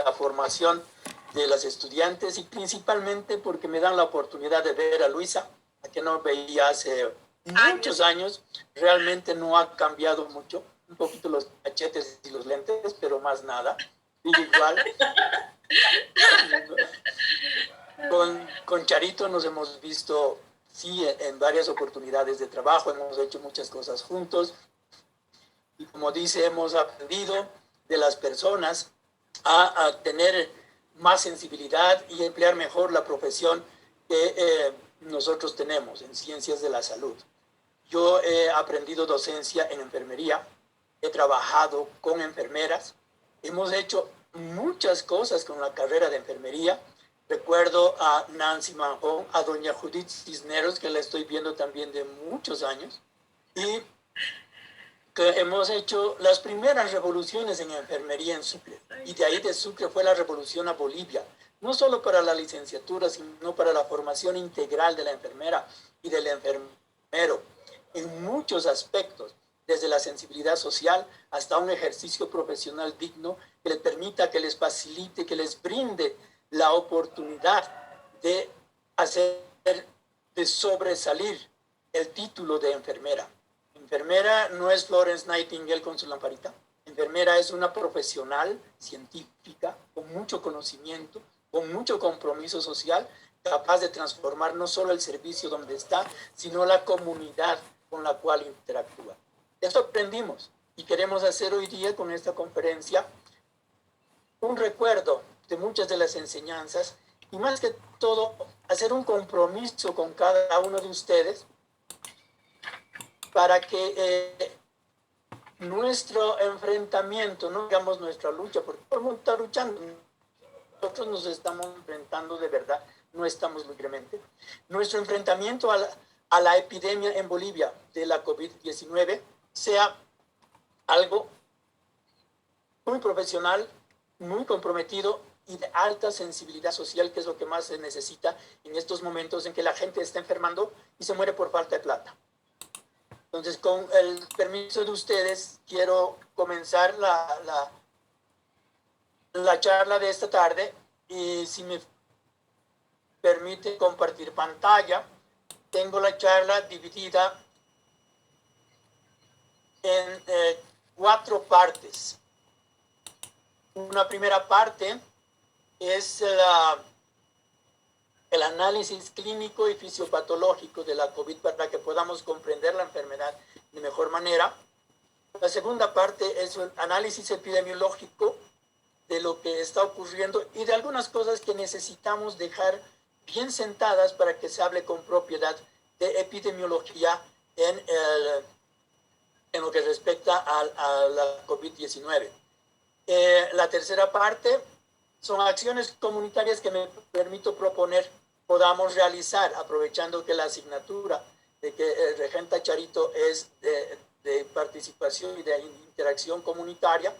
la formación de las estudiantes y principalmente porque me dan la oportunidad de ver a Luisa, a que no veía hace muchos años. Realmente no ha cambiado mucho, un poquito los cachetes y los lentes, pero más nada. Y igual, con Charito nos hemos visto, sí, en varias oportunidades de trabajo, hemos hecho muchas cosas juntos. Y como dice, hemos aprendido de las personas a tener más sensibilidad y emplear mejor la profesión que nosotros tenemos en ciencias de la salud. Yo he aprendido docencia en enfermería, he trabajado con enfermeras, hemos hecho muchas cosas con la carrera de enfermería. Recuerdo a Nancy Manjón, a doña Judith Cisneros, que la estoy viendo también de muchos años, y que hemos hecho las primeras revoluciones en enfermería en Sucre. Y de ahí de Sucre fue la revolución a Bolivia, no solo para la licenciatura, sino para la formación integral de la enfermera y del enfermero, en muchos aspectos, desde la sensibilidad social hasta un ejercicio profesional digno que les permita, que les facilite, que les brinde la oportunidad de hacer, de sobresalir el título de enfermera. Enfermera no es Florence Nightingale con su lamparita. Enfermera es una profesional científica con mucho conocimiento, con mucho compromiso social, capaz de transformar no solo el servicio donde está, sino la comunidad con la cual interactúa. Esto aprendimos y queremos hacer hoy día con esta conferencia un recuerdo de muchas de las enseñanzas y más que todo hacer un compromiso con cada uno de ustedes para que nuestro enfrentamiento, no digamos nuestra lucha, porque todo el mundo está luchando, nosotros nos estamos enfrentando de verdad, no estamos libremente. Nuestro enfrentamiento a la epidemia en Bolivia de la COVID-19 sea algo muy profesional, muy comprometido y de alta sensibilidad social, que es lo que más se necesita en estos momentos en que la gente está enfermando y se muere por falta de plata. Entonces, con el permiso de ustedes, quiero comenzar la charla de esta tarde y si me permite compartir pantalla, tengo la charla dividida en 4 partes. Una primera parte es el análisis clínico y fisiopatológico de la COVID para que podamos comprender la enfermedad de mejor manera. La segunda parte es un análisis epidemiológico de lo que está ocurriendo y de algunas cosas que necesitamos dejar bien sentadas para que se hable con propiedad de epidemiología en lo que respecta a la COVID-19. La tercera parte son acciones comunitarias que me permito proponer podamos realizar, aprovechando que la asignatura de que regenta Charito es de participación y de interacción comunitaria.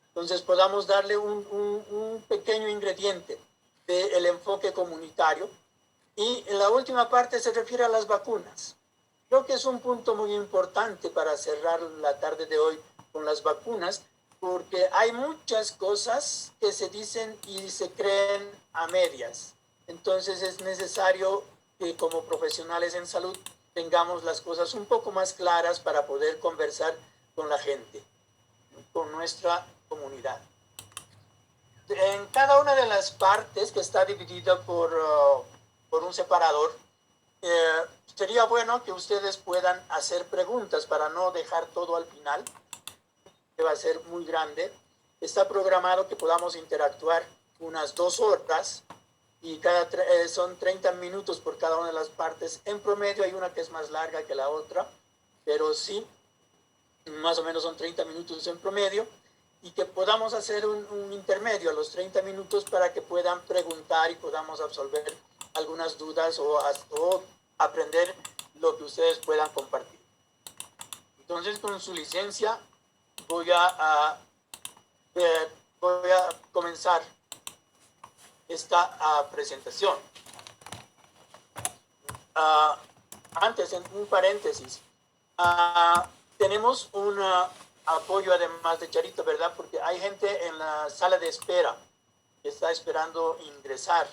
Entonces podamos darle un pequeño ingrediente del enfoque comunitario. Y en la última parte se refiere a las vacunas. Creo que es un punto muy importante para cerrar la tarde de hoy con las vacunas, porque hay muchas cosas que se dicen y se creen a medias. Entonces es necesario que como profesionales en salud tengamos las cosas un poco más claras para poder conversar con la gente, con nuestra comunidad. En cada una de las partes que está dividida por un separador, sería bueno que ustedes puedan hacer preguntas para no dejar todo al final, que va a ser muy grande. Está programado que podamos interactuar unas 2 horas y son 30 minutos por cada una de las partes. En promedio hay una que es más larga que la otra, pero sí, más o menos son 30 minutos en promedio, y que podamos hacer un intermedio a los 30 minutos para que puedan preguntar y podamos absolver algunas dudas o aprender lo que ustedes puedan compartir. Entonces, con su licencia, voy a comenzar esta presentación. Antes, en un paréntesis, tenemos un apoyo además de Charito, ¿verdad? Porque hay gente en la sala de espera que está esperando ingresar.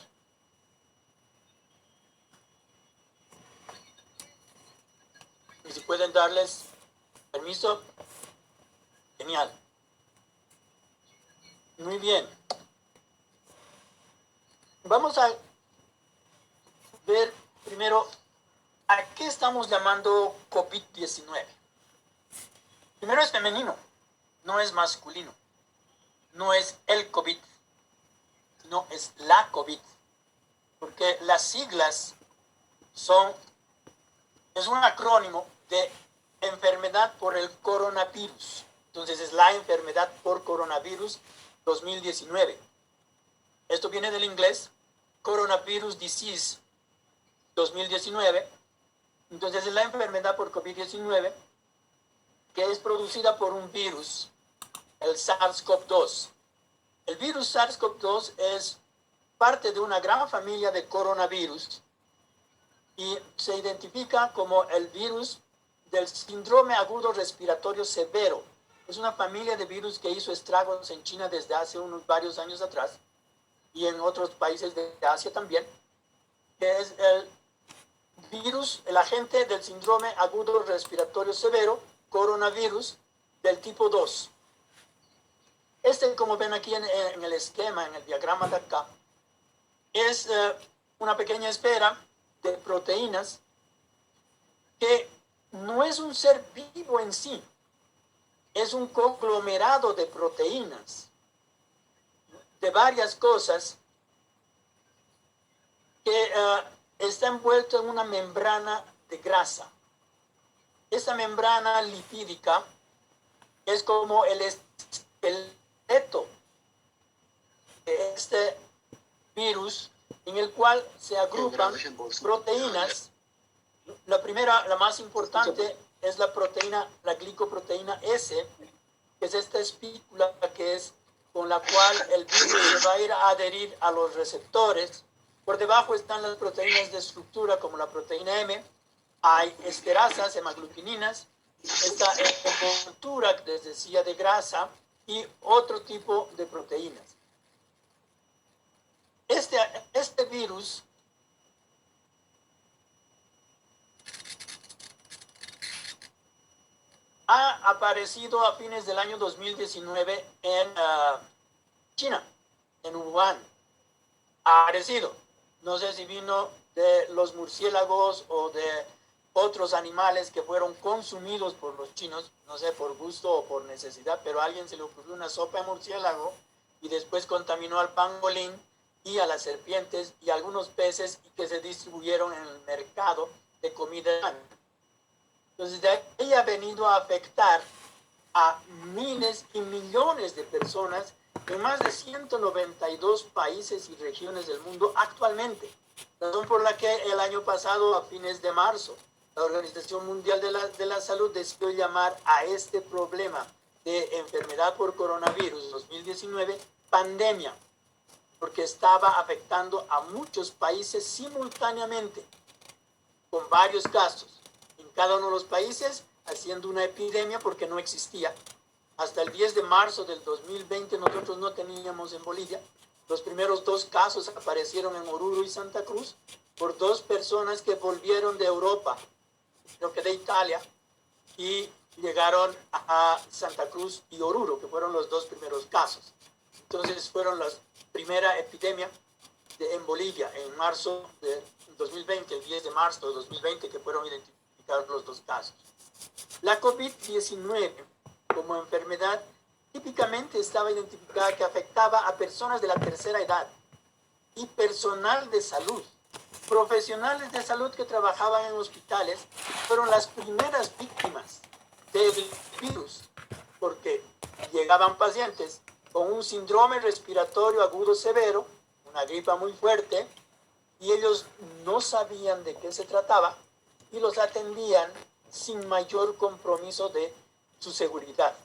Y si pueden darles permiso, genial. Muy bien. Vamos a ver primero a qué estamos llamando COVID-19. Primero es femenino, no es masculino. No es el COVID, sino es la COVID. Porque las siglas es un acrónimo de enfermedad por el coronavirus. Entonces es la enfermedad por coronavirus 2019. Esto viene del inglés, Coronavirus Disease 2019. Entonces es la enfermedad por COVID-19 que es producida por un virus, el SARS-CoV-2. El virus SARS-CoV-2 es parte de una gran familia de coronavirus y se identifica como el virus del síndrome agudo respiratorio severo. Es una familia de virus que hizo estragos en China desde hace varios años atrás y en otros países de Asia también, que es el virus, el agente del síndrome agudo respiratorio severo, coronavirus del tipo 2. Como ven aquí en el esquema, en el diagrama de acá, es una pequeña esfera de proteínas que no es un ser vivo en sí, es un conglomerado de proteínas, de varias cosas, que está envuelto en una membrana de grasa. Esta membrana lipídica es como el esqueleto de este virus, en el cual se agrupan proteínas. La primera, la más importante, es la proteína, la glicoproteína S, que es esta espícula que es con la cual el virus se va a ir a adherir a los receptores. Por debajo están las proteínas de estructura, como la proteína M. Hay esterasas, hemaglutininas, esta envoltura que les decía de grasa y otro tipo de proteínas. Este virus ha aparecido a fines del año 2019 en China, en Wuhan. Ha aparecido. No sé si vino de los murciélagos o de otros animales que fueron consumidos por los chinos, no sé, por gusto o por necesidad, pero a alguien se le ocurrió una sopa de murciélago y después contaminó al pangolín y a las serpientes y a algunos peces y que se distribuyeron en el mercado de comida. Entonces, de ahí ha venido a afectar a miles y millones de personas en más de 192 países y regiones del mundo actualmente. Razón por la que el año pasado, a fines de marzo, la Organización Mundial de la Salud decidió llamar a este problema de enfermedad por coronavirus 2019 pandemia, porque estaba afectando a muchos países simultáneamente, con varios casos. En cada uno de los países, haciendo una epidemia porque no existía. Hasta el 10 de marzo del 2020 nosotros no teníamos en Bolivia. Los primeros 2 casos aparecieron en Oruro y Santa Cruz por 2 personas que volvieron de Europa, creo que de Italia, y llegaron a Santa Cruz y Oruro, que fueron los 2 primeros casos. Entonces fueron la primera epidemia en Bolivia en marzo de 2020, el 10 de marzo de 2020, que fueron identificados los 2 casos. La COVID-19 como enfermedad típicamente estaba identificada que afectaba a personas de la tercera edad y personal de salud. Profesionales de salud que trabajaban en hospitales fueron las primeras víctimas del virus, porque llegaban pacientes con un síndrome respiratorio agudo severo, una gripa muy fuerte, y ellos no sabían de qué se trataba y los atendían sin mayor compromiso de su seguridad.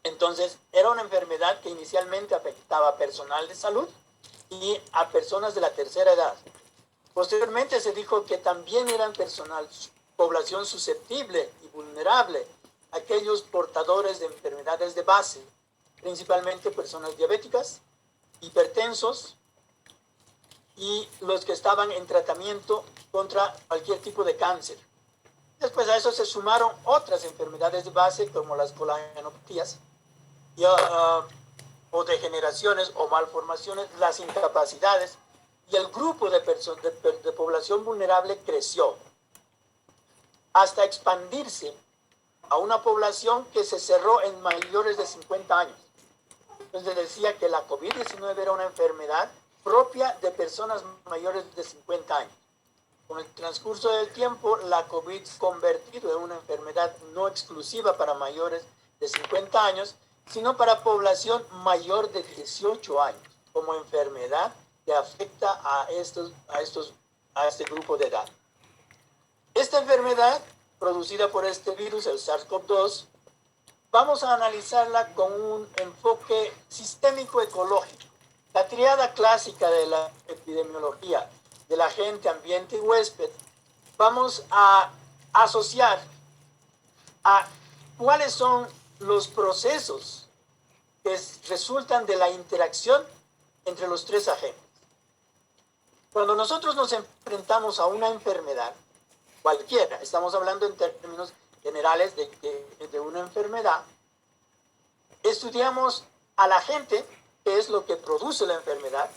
Entonces, era una enfermedad que inicialmente afectaba a personal de salud y a personas de la tercera edad. Posteriormente se dijo que también eran población susceptible y vulnerable, aquellos portadores de enfermedades de base, principalmente personas diabéticas, hipertensos y los que estaban en tratamiento contra cualquier tipo de cáncer. Después a eso se sumaron otras enfermedades de base como las colagenopatías o degeneraciones o malformaciones, las incapacidades, y el grupo de población vulnerable creció hasta expandirse a una población que se cerró en mayores de 50 años. Entonces decía que la COVID-19 era una enfermedad propia de personas mayores de 50 años. Con el transcurso del tiempo, la COVID se ha convertido en una enfermedad no exclusiva para mayores de 50 años, sino para población mayor de 18 años, como enfermedad que afecta a este grupo de edad. Esta enfermedad, producida por este virus, el SARS-CoV-2, vamos a analizarla con un enfoque sistémico ecológico. La triada clásica de la epidemiología de la gente, ambiente y huésped, vamos a asociar a cuáles son los procesos que resultan de la interacción entre los tres agentes. Cuando nosotros nos enfrentamos a una enfermedad, cualquiera, estamos hablando en términos generales de una enfermedad, estudiamos al agente, que es lo que produce la enfermedad,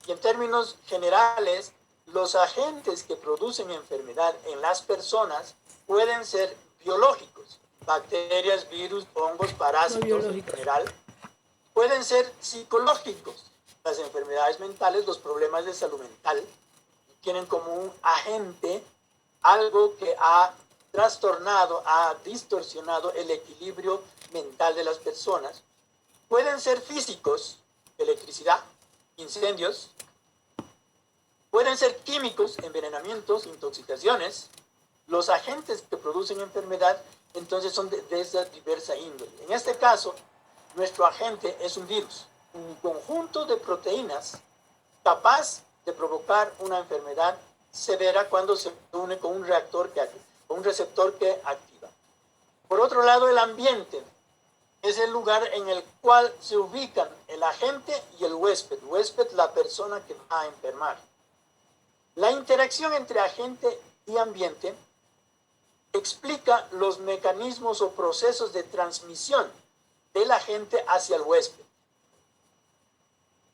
y en términos generales, los agentes que producen enfermedad en las personas pueden ser biológicos, bacterias, virus, hongos, parásitos en general, pueden ser psicológicos, las enfermedades mentales, los problemas de salud mental, tienen como un agente algo que ha trastornado, ha distorsionado el equilibrio mental de las personas. Pueden ser físicos, electricidad, incendios. Pueden ser químicos, envenenamientos, intoxicaciones. Los agentes que producen enfermedad, entonces, son de esa diversa índole. En este caso, nuestro agente es un virus, un conjunto de proteínas capaz de provocar una enfermedad severa cuando se une con un receptor que activa. Por otro lado, el ambiente es el lugar en el cual se ubican el agente y el huésped. Huésped, la persona que va a enfermar. La interacción entre agente y ambiente explica los mecanismos o procesos de transmisión del agente hacia el huésped.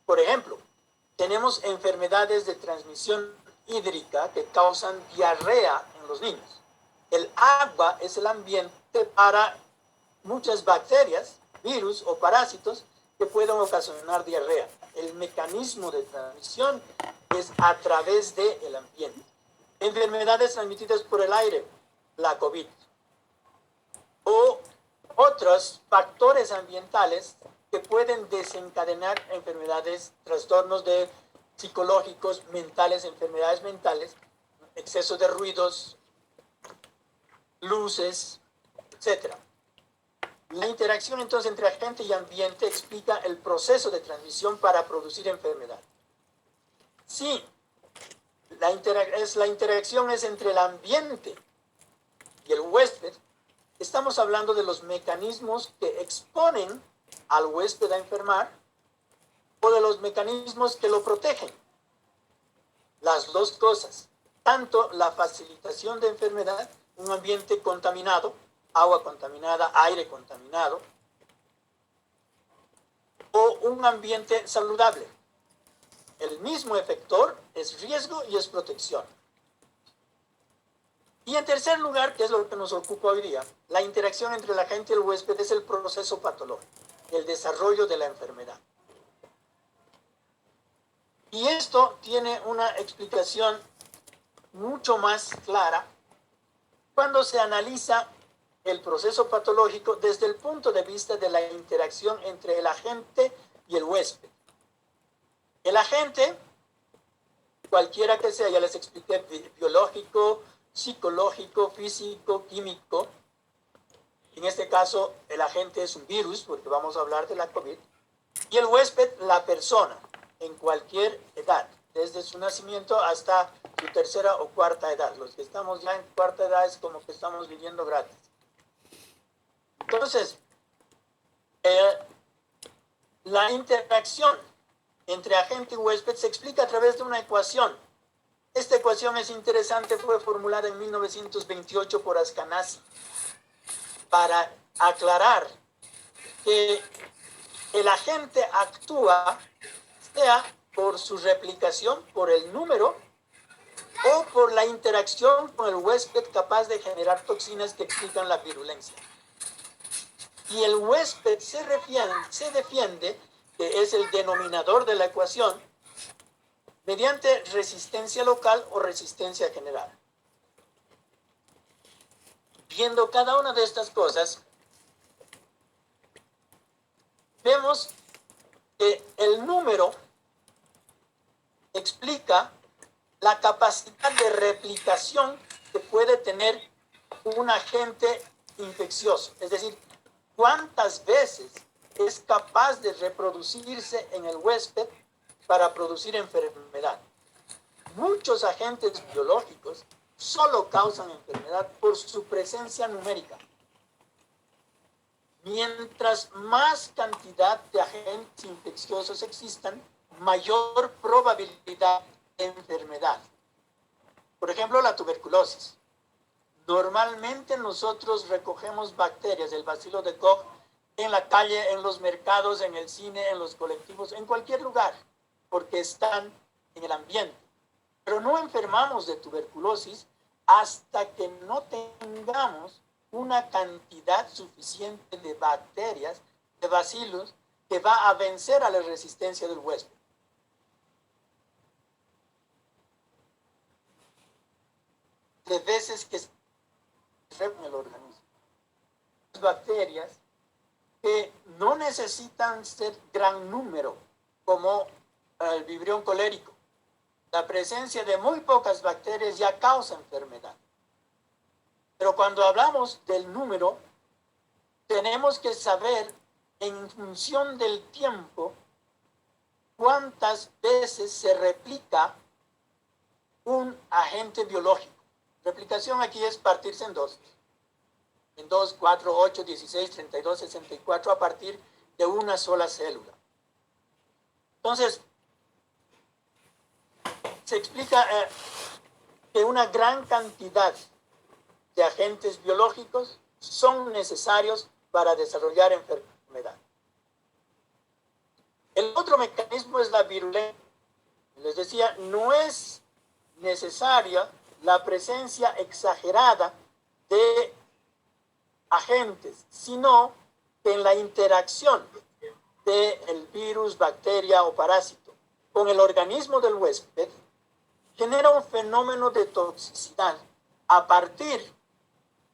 Por ejemplo, tenemos enfermedades de transmisión hídrica que causan diarrea en los niños. El agua es el ambiente para muchas bacterias, virus o parásitos que pueden ocasionar diarrea. El mecanismo de transmisión es a través del ambiente. Enfermedades transmitidas por el aire, la COVID, o otros factores ambientales que pueden desencadenar enfermedades, trastornos psicológicos, mentales, enfermedades mentales, exceso de ruidos, luces, etc. La interacción entonces entre agente y ambiente explica el proceso de transmisión para producir enfermedad. Si la interacción es entre el ambiente y el huésped, estamos hablando de los mecanismos que exponen al huésped a enfermar o de los mecanismos que lo protegen. Las dos cosas, tanto la facilitación de enfermedad, un ambiente contaminado, agua contaminada, aire contaminado, o un ambiente saludable. El mismo efector es riesgo y es protección. Y en tercer lugar, que es lo que nos ocupa hoy día, la interacción entre el agente y el huésped es el proceso patológico, el desarrollo de la enfermedad. Y esto tiene una explicación mucho más clara cuando se analiza el proceso patológico desde el punto de vista de la interacción entre el agente y el huésped. El agente, cualquiera que sea, ya les expliqué, biológico, psicológico, físico, químico. En este caso, el agente es un virus, porque vamos a hablar de la COVID. Y el huésped, la persona, en cualquier edad, desde su nacimiento hasta su tercera o cuarta edad. Los que estamos ya en cuarta edad es como que estamos viviendo gratis. Entonces, la interacción entre agente y huésped se explica a través de una ecuación. Esta ecuación es interesante, fue formulada en 1928 por Ascanasi para aclarar que el agente actúa sea por su replicación, por el número, o por la interacción con el huésped capaz de generar toxinas que explican la virulencia. Y el huésped se defiende, que es el denominador de la ecuación, mediante resistencia local o resistencia general. Viendo cada una de estas cosas, vemos que el número explica la capacidad de replicación que puede tener un agente infeccioso. Es decir, cuántas veces es capaz de reproducirse en el huésped para producir enfermedad. Muchos agentes biológicos solo causan enfermedad por su presencia numérica. Mientras más cantidad de agentes infecciosos existan, mayor probabilidad de enfermedad. Por ejemplo, la tuberculosis. Normalmente nosotros recogemos bacterias del bacilo de Koch en la calle, en los mercados, en el cine, en los colectivos, en cualquier lugar, porque están en el ambiente. Pero no enfermamos de tuberculosis hasta que no tengamos una cantidad suficiente de bacterias, de bacilos, que va a vencer a la resistencia del huésped. De veces que se en el organismo. Bacterias que no necesitan ser gran número, como el vibrión colérico. La presencia de muy pocas bacterias ya causa enfermedad. Pero cuando hablamos del número, tenemos que saber en función del tiempo cuántas veces se replica un agente biológico. Replicación aquí es partirse en dos. En 2, 4, 8, 16, 32, 64 a partir de una sola célula. Entonces, se explica que una gran cantidad de agentes biológicos son necesarios para desarrollar enfermedad. El otro mecanismo es la virulencia. Les decía, no es necesaria la presencia exagerada de agentes, sino que en la interacción del virus, bacteria o parásito con el organismo del huésped genera un fenómeno de toxicidad a partir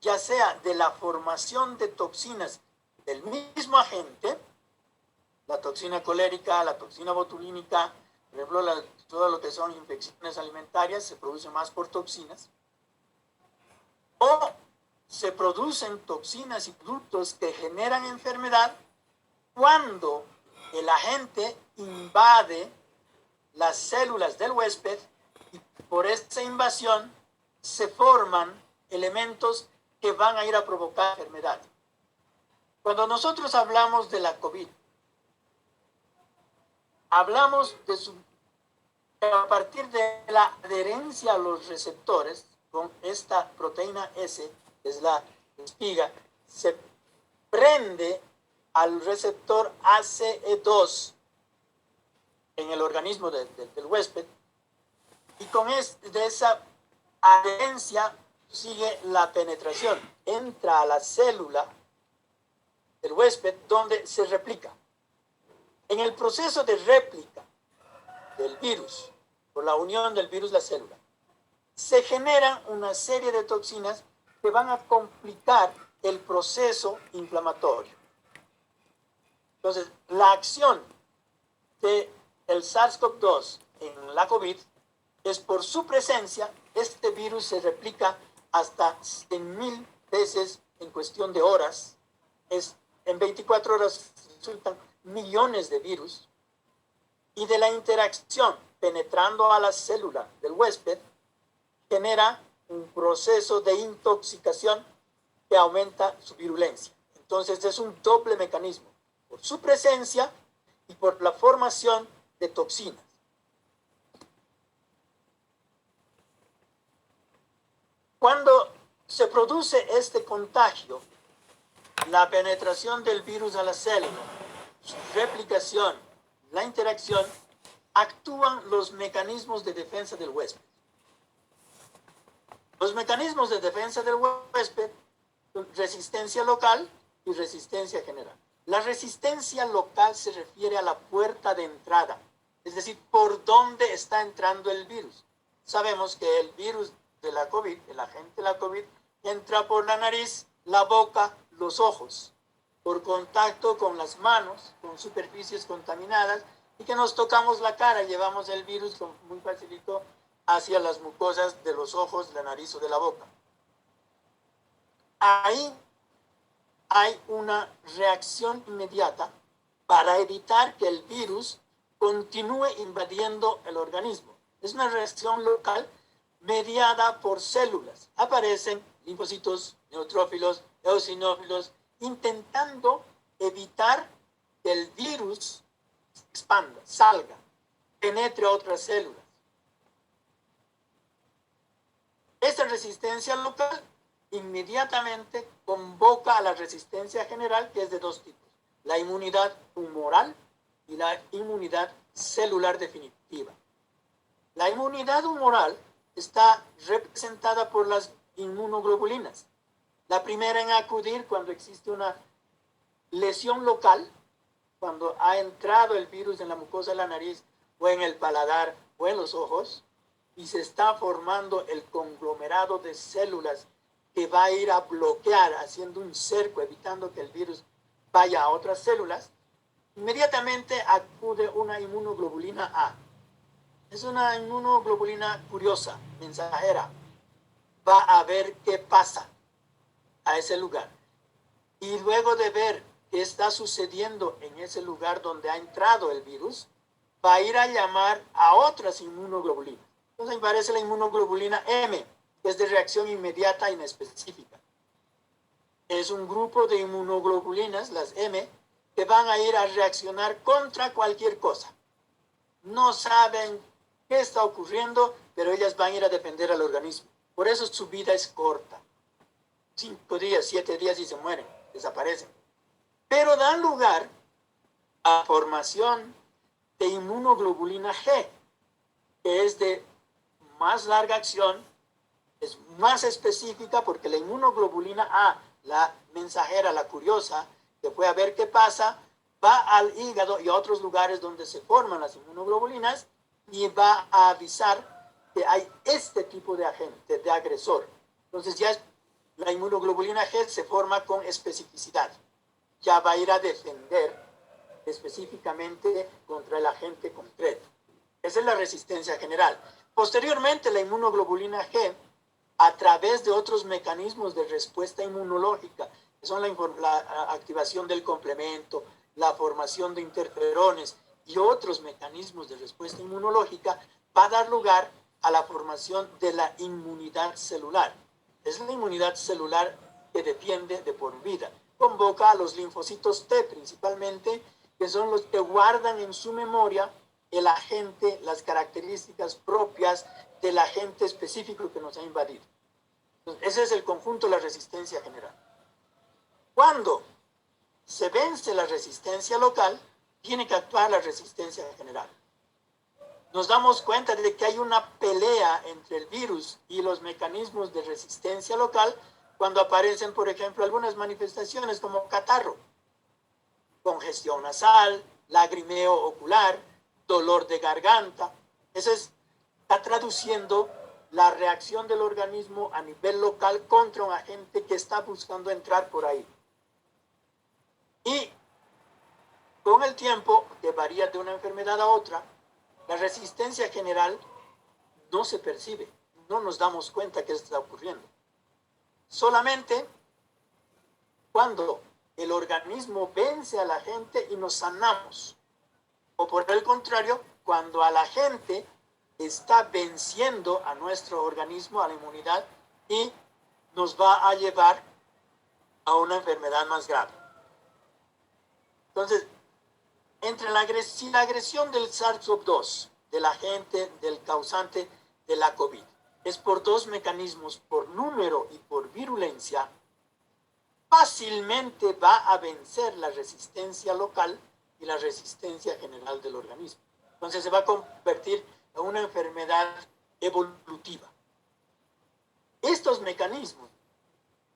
ya sea de la formación de toxinas del mismo agente, la toxina colérica, la toxina botulínica, por ejemplo, todo lo que son infecciones alimentarias se produce más por toxinas, o se producen toxinas y productos que generan enfermedad cuando el agente invade las células del huésped y por esa invasión se forman elementos que van a ir a provocar enfermedad. Cuando nosotros hablamos de la COVID, hablamos a partir de la adherencia a los receptores con esta proteína S, que es la espiga, se prende al receptor ACE2 en el organismo del huésped, y con de esa adherencia sigue la penetración, entra a la célula del huésped donde se replica. En el proceso de réplica del virus, por la unión del virus a la célula, se generan una serie de toxinas que van a complicar el proceso inflamatorio. Entonces, la acción del SARS-CoV-2 en la COVID es por su presencia, este virus se replica hasta 100,000 veces en cuestión de horas. En 24 horas resultan millones de virus. Y de la interacción penetrando a la célula del huésped, genera un proceso de intoxicación que aumenta su virulencia. Entonces es un doble mecanismo, por su presencia y por la formación de toxinas. Cuando se produce este contagio, la penetración del virus a la célula, su replicación, la interacción, actúan los mecanismos de defensa del huésped. Los mecanismos de defensa del huésped son resistencia local y resistencia general. La resistencia local se refiere a la puerta de entrada, es decir, por dónde está entrando el virus. Sabemos que el virus de la COVID, el agente de la COVID, entra por la nariz, la boca, los ojos, por contacto con las manos, con superficies contaminadas, y que nos tocamos la cara, llevamos el virus muy facilito hacia las mucosas de los ojos, la nariz o de la boca. Ahí hay una reacción inmediata para evitar que el virus continúe invadiendo el organismo. Es una reacción local mediada por células. Aparecen linfocitos, neutrófilos, eosinófilos, intentando evitar que el virus se expanda, salga, penetre a otras células. Esta resistencia local inmediatamente convoca a la resistencia general, que es de dos tipos: la inmunidad humoral y la inmunidad celular definitiva. La inmunidad humoral está representada por las inmunoglobulinas. La primera en acudir cuando existe una lesión local, cuando ha entrado el virus en la mucosa de la nariz o en el paladar o en los ojos, y se está formando el conglomerado de células que va a ir a bloquear, haciendo un cerco, evitando que el virus vaya a otras células, inmediatamente acude una inmunoglobulina A. Es una inmunoglobulina curiosa, mensajera. Va a ver qué pasa a ese lugar. Y luego de ver qué está sucediendo en ese lugar donde ha entrado el virus, va a ir a llamar a otras inmunoglobulinas. Entonces aparece la inmunoglobulina M, que es de reacción inmediata e inespecífica. Es un grupo de inmunoglobulinas, las M, que van a ir a reaccionar contra cualquier cosa. No saben qué está ocurriendo, pero ellas van a ir a defender al organismo. Por eso su vida es corta. 5 días, 7 días y se mueren, desaparecen. Pero dan lugar a formación de inmunoglobulina G, que es de más larga acción, es más específica, porque la inmunoglobulina A, la mensajera, la curiosa, que fue a ver qué pasa, va al hígado y a otros lugares donde se forman las inmunoglobulinas y va a avisar que hay este tipo de agente, de agresor. Entonces ya la inmunoglobulina G se forma con especificidad. Ya va a ir a defender específicamente contra el agente concreto. Esa es la resistencia general. Posteriormente, la inmunoglobulina G, a través de otros mecanismos de respuesta inmunológica, que son la activación del complemento, la formación de interferones y otros mecanismos de respuesta inmunológica, va a dar lugar a la formación de la inmunidad celular. Es la inmunidad celular que defiende de por vida. Convoca a los linfocitos T principalmente, que son los que guardan en su memoria el agente, las características propias del agente específico que nos ha invadido. Entonces, ese es el conjunto de la resistencia general. Cuando se vence la resistencia local, tiene que actuar la resistencia general. Nos damos cuenta de que hay una pelea entre el virus y los mecanismos de resistencia local cuando aparecen, por ejemplo, algunas manifestaciones como catarro, congestión nasal, lagrimeo ocular, dolor de garganta. Eso está traduciendo la reacción del organismo a nivel local contra un agente que está buscando entrar por ahí. Y con el tiempo, que varía de una enfermedad a otra, la resistencia general no se percibe, no nos damos cuenta que está ocurriendo. Solamente cuando el organismo vence a la gente y nos sanamos. O por el contrario, cuando a la gente está venciendo a nuestro organismo, a la inmunidad, y nos va a llevar a una enfermedad más grave. Entonces, entre si la agresión del SARS-CoV-2, del agente, del causante de la COVID, es por dos mecanismos, por número y por virulencia, fácilmente va a vencer la resistencia local y la resistencia general del organismo. Entonces se va a convertir en una enfermedad evolutiva. Estos mecanismos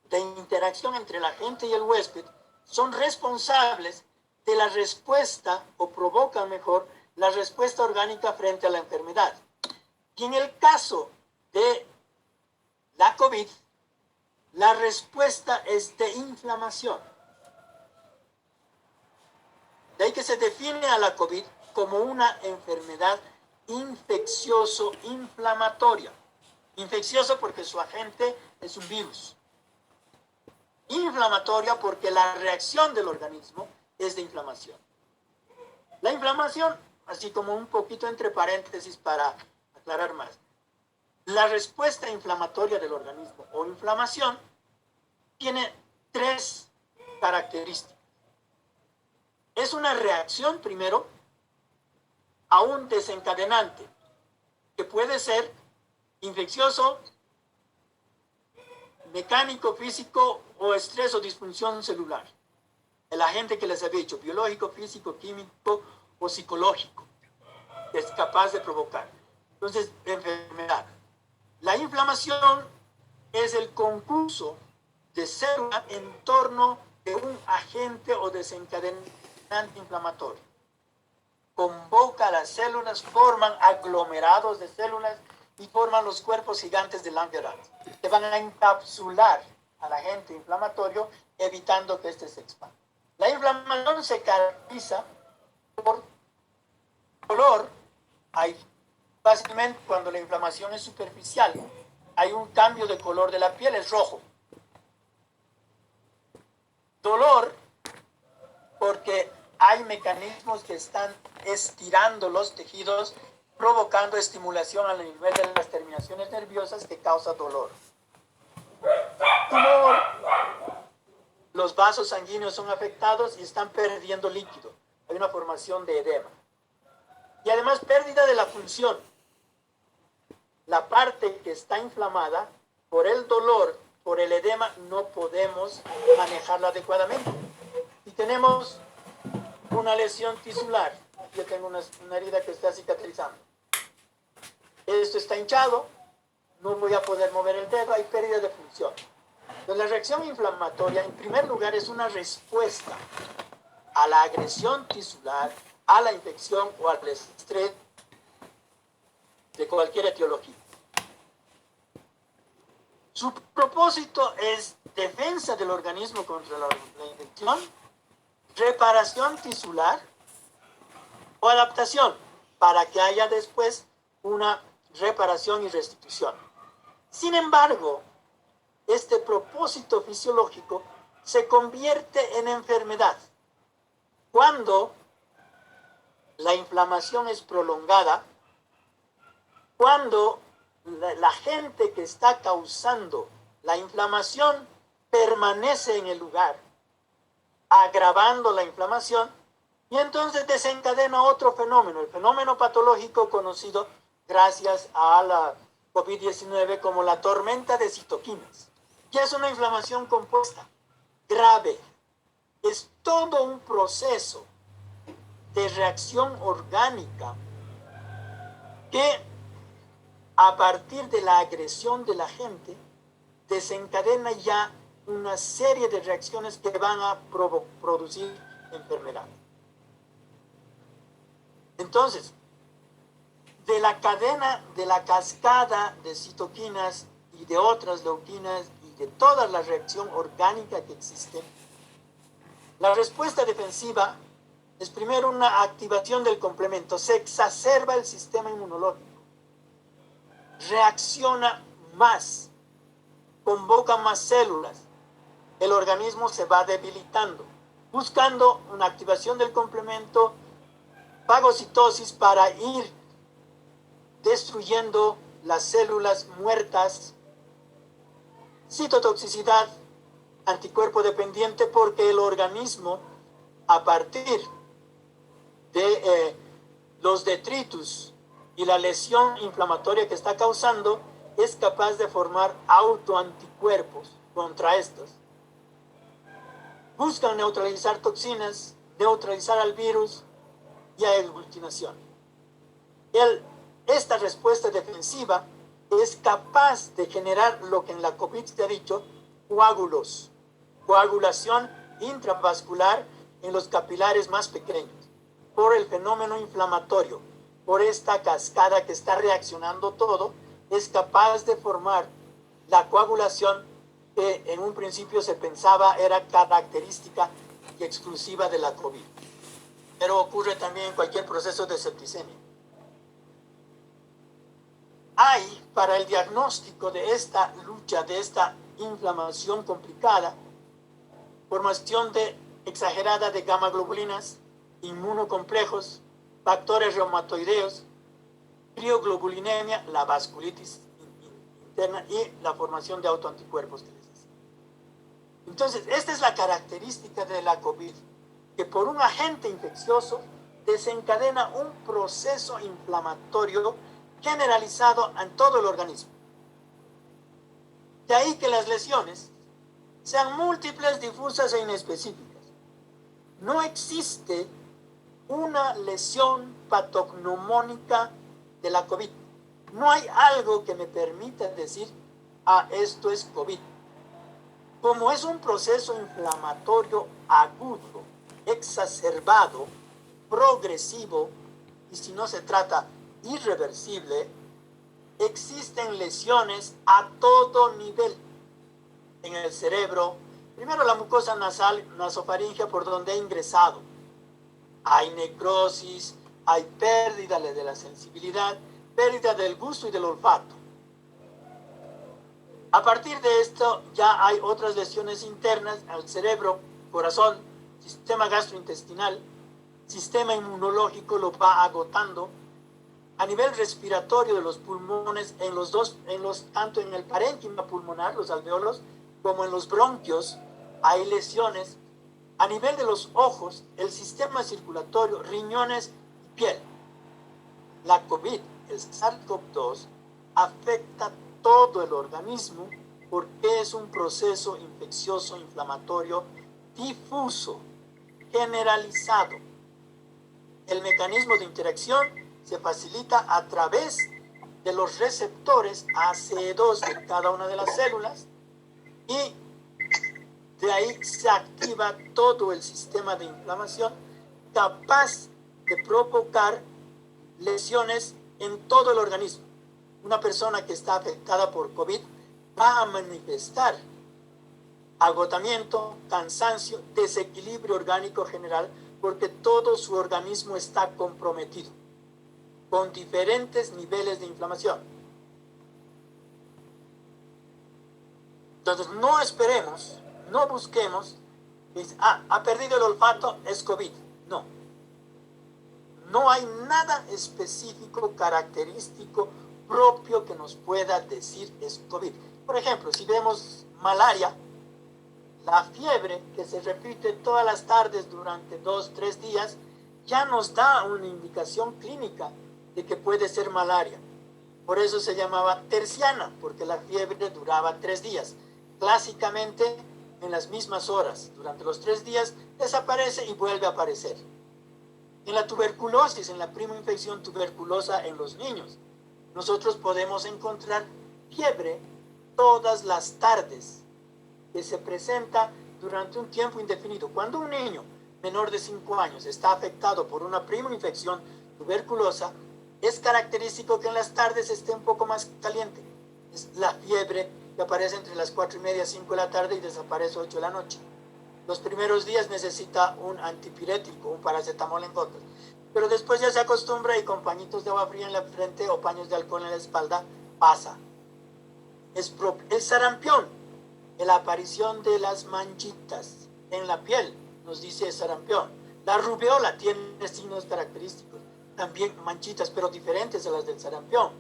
de interacción entre el agente y el huésped son responsables de la respuesta, o provocan mejor, la respuesta orgánica frente a la enfermedad. Y en el caso de la COVID, la respuesta es de inflamación. De ahí que se define a la COVID como una enfermedad infeccioso-inflamatoria. Infeccioso porque su agente es un virus. Inflamatoria porque la reacción del organismo es de inflamación. La inflamación, así como un poquito entre paréntesis para aclarar más, la respuesta inflamatoria del organismo o inflamación tiene tres características. Es una reacción, primero, a un desencadenante, que puede ser infeccioso, mecánico, físico o estrés o disfunción celular. El agente que les había dicho, biológico, físico, químico o psicológico, que es capaz de provocar. Entonces, enfermedad. La inflamación es el concurso de células en torno de un agente o desencadenante inflamatorio. Convoca a las células, forman aglomerados de células y forman los cuerpos gigantes de Langerhans, que van a encapsular al agente inflamatorio, evitando que éste se expanda. La inflamación se caracteriza por color. Fácilmente, cuando la inflamación es superficial, hay un cambio de color de la piel, es rojo. Dolor, porque hay mecanismos que están estirando los tejidos, provocando estimulación al nivel de las terminaciones nerviosas que causa dolor. Tumor, los vasos sanguíneos son afectados y están perdiendo líquido. Hay una formación de edema. Y además pérdida de la función. La parte que está inflamada, por el dolor, por el edema, no podemos manejarla adecuadamente. Y tenemos una lesión tisular. Yo tengo una herida que está cicatrizando. Esto está hinchado, no voy a poder mover el dedo, hay pérdida de función. Entonces, la reacción inflamatoria, en primer lugar, es una respuesta a la agresión tisular, a la infección o al estrés de cualquier etiología. Su propósito es defensa del organismo contra la infección, reparación tisular o adaptación para que haya después una reparación y restitución. Sin embargo, este propósito fisiológico se convierte en enfermedad cuando la inflamación es prolongada, cuando la gente que está causando la inflamación permanece en el lugar, agravando la inflamación, y entonces desencadena otro fenómeno, el fenómeno patológico conocido gracias a la COVID-19 como la tormenta de citoquinas, que es una inflamación compuesta grave. Es todo un proceso de reacción orgánica que, a partir de la agresión de la gente, desencadena ya una serie de reacciones que van a producir enfermedad. Entonces, de la cadena, de la cascada de citoquinas y de otras leuquinas y de toda la reacción orgánica que existe, la respuesta defensiva es primero una activación del complemento. Se exacerba el sistema inmunológico, reacciona más, convoca más células, el organismo se va debilitando, buscando una activación del complemento, fagocitosis para ir destruyendo las células muertas, citotoxicidad, anticuerpo dependiente, porque el organismo, a partir de los detritus y la lesión inflamatoria que está causando, es capaz de formar autoanticuerpos contra estos. Buscan neutralizar toxinas, neutralizar al virus y a aglutinación. Esta respuesta defensiva es capaz de generar lo que en la COVID se ha dicho, coágulos, coagulación intravascular en los capilares más pequeños, por el fenómeno inflamatorio, por esta cascada que está reaccionando todo, es capaz de formar la coagulación que en un principio se pensaba era característica y exclusiva de la COVID. Pero ocurre también en cualquier proceso de septicemia. Hay, para el diagnóstico de esta lucha, de esta inflamación complicada, formación exagerada de gamma globulinas, inmunocomplejos, factores reumatoideos, crioglobulinemia, la vasculitis interna y la formación de autoanticuerpos que les decía. Entonces, esta es la característica de la COVID, que por un agente infeccioso desencadena un proceso inflamatorio generalizado en todo el organismo. De ahí que las lesiones sean múltiples, difusas e inespecíficas. No existe una lesión patognomónica de la COVID. No hay algo que me permita decir, esto es COVID. Como es un proceso inflamatorio agudo, exacerbado, progresivo, y si no se trata irreversible, existen lesiones a todo nivel. En el cerebro, primero la mucosa nasal, nasofaringea por donde ha ingresado. Hay necrosis, hay pérdida de la sensibilidad, pérdida del gusto y del olfato. A partir de esto ya hay otras lesiones internas al cerebro, corazón, sistema gastrointestinal, sistema inmunológico lo va agotando. A nivel respiratorio de los pulmones, tanto en el parénquima pulmonar, los alveolos, como en los bronquios, hay lesiones. A nivel de los ojos, el sistema circulatorio, riñones y piel. La COVID, el SARS-CoV-2, afecta todo el organismo porque es un proceso infeccioso, inflamatorio, difuso, generalizado. El mecanismo de interacción se facilita a través de los receptores ACE2 de cada una de las células y de ahí se activa todo el sistema de inflamación capaz de provocar lesiones en todo el organismo. Una persona que está afectada por COVID va a manifestar agotamiento, cansancio, desequilibrio orgánico general, porque todo su organismo está comprometido con diferentes niveles de inflamación. Entonces, no esperemos, no busquemos, ha perdido el olfato, es COVID. No. No hay nada específico, característico, propio que nos pueda decir es COVID. Por ejemplo, si vemos malaria, la fiebre que se repite todas las tardes durante 2-3 días, ya nos da una indicación clínica de que puede ser malaria. Por eso se llamaba terciana, porque la fiebre duraba 3 días. Clásicamente, en las mismas horas, durante los 3 días, desaparece y vuelve a aparecer. En la tuberculosis, en la primoinfección tuberculosa en los niños, nosotros podemos encontrar fiebre todas las tardes, que se presenta durante un tiempo indefinido. Cuando un niño menor de 5 años está afectado por una primoinfección tuberculosa, es característico que en las tardes esté un poco más caliente. Es la fiebre que aparece entre las 4:30 y 5 de la tarde y desaparece 8 de la noche. Los primeros días necesita un antipirético, un paracetamol en gotas. Pero después ya se acostumbra y con pañitos de agua fría en la frente o paños de alcohol en la espalda pasa. El sarampión, la aparición de las manchitas en la piel, nos dice sarampión. La rubeola tiene signos característicos, también manchitas, pero diferentes a las del sarampión.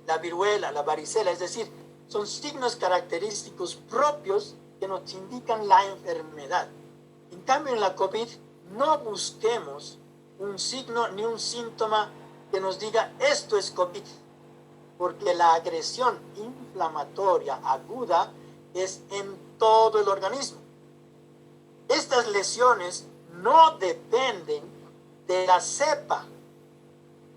La viruela, la varicela, es decir, son signos característicos propios que nos indican la enfermedad. En cambio, en la COVID no busquemos un signo ni un síntoma que nos diga esto es COVID, porque la agresión inflamatoria aguda es en todo el organismo. Estas lesiones no dependen de la cepa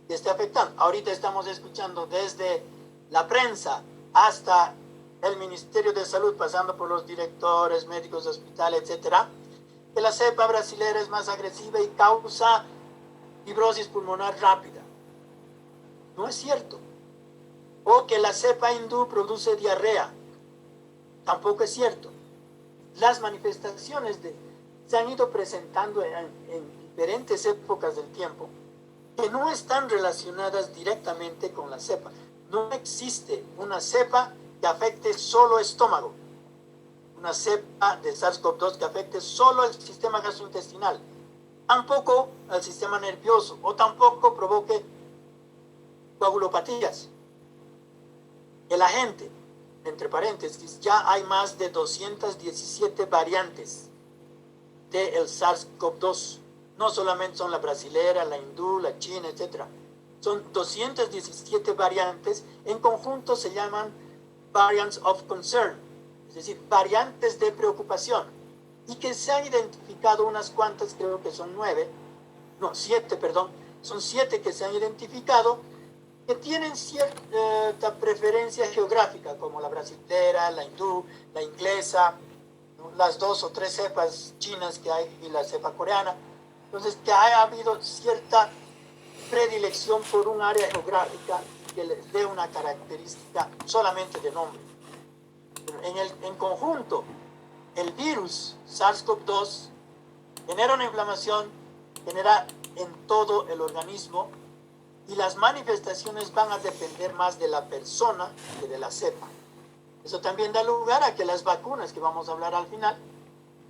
que esté afectando. Ahorita estamos escuchando desde la prensa hasta el Ministerio de Salud, pasando por los directores, médicos de hospital, etcétera, que la cepa brasilera es más agresiva y causa fibrosis pulmonar rápida. No es cierto. O que la cepa hindú produce diarrea. Tampoco es cierto. Las manifestaciones se han ido presentando en diferentes épocas del tiempo que no están relacionadas directamente con la cepa. No existe una cepa que afecte solo estómago, una cepa de SARS-CoV-2 que afecte solo el sistema gastrointestinal, tampoco al sistema nervioso o tampoco provoque coagulopatías. El agente, entre paréntesis, ya hay más de 217 variantes del SARS-CoV-2. No solamente son la brasilera, la hindú, la china, etc. Son 217 variantes. En conjunto se llaman variants of concern, es decir, variantes de preocupación. Y que se han identificado unas cuantas, creo que son 7, perdón. Son 7 que se han identificado que tienen cierta preferencia geográfica, como la brasilera, la hindú, la inglesa, las 2 o 3 cepas chinas que hay y la cepa coreana. Entonces, que haya habido cierta predilección por un área geográfica que les dé una característica solamente de nombre. En conjunto, el virus SARS-CoV-2 genera una inflamación, genera en todo el organismo, y las manifestaciones van a depender más de la persona que de la cepa. Eso también da lugar a que las vacunas, que vamos a hablar al final,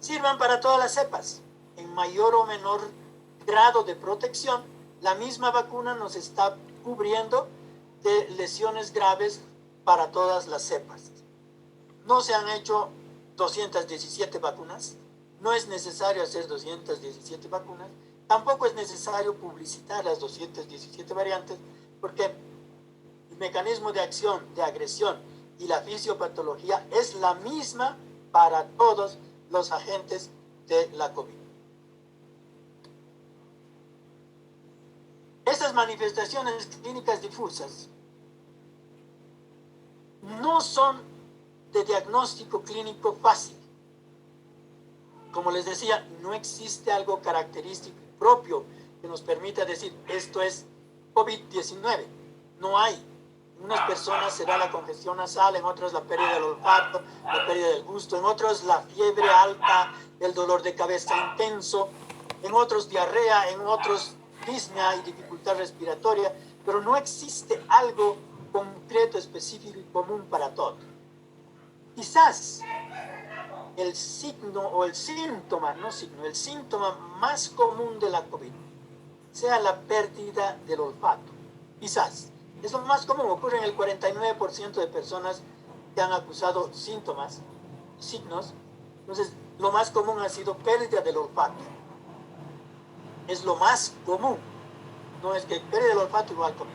sirvan para todas las cepas. En mayor o menor grado de protección, la misma vacuna nos está cubriendo de lesiones graves para todas las cepas. No se han hecho 217 vacunas, no es necesario hacer 217 vacunas, tampoco es necesario publicitar las 217 variantes, porque el mecanismo de acción, de agresión y la fisiopatología es la misma para todos los agentes de la COVID. Estas manifestaciones clínicas difusas no son de diagnóstico clínico fácil. Como les decía, no existe algo característico propio que nos permita decir esto es COVID-19. No hay. En unas personas será la congestión nasal, en otras la pérdida del olfato, la pérdida del gusto, en otros la fiebre alta, el dolor de cabeza intenso, en otros diarrea, en otros disnea y dificultad respiratoria, pero no existe algo concreto, específico y común para todos. Quizás el signo o el síntoma, el síntoma más común de la COVID sea la pérdida del olfato. Quizás. Es lo más común, ocurre en el 49% de personas que han acusado síntomas, signos. Entonces, lo más común ha sido pérdida del olfato. Es lo más común. No es que pérdida del olfato igual COVID.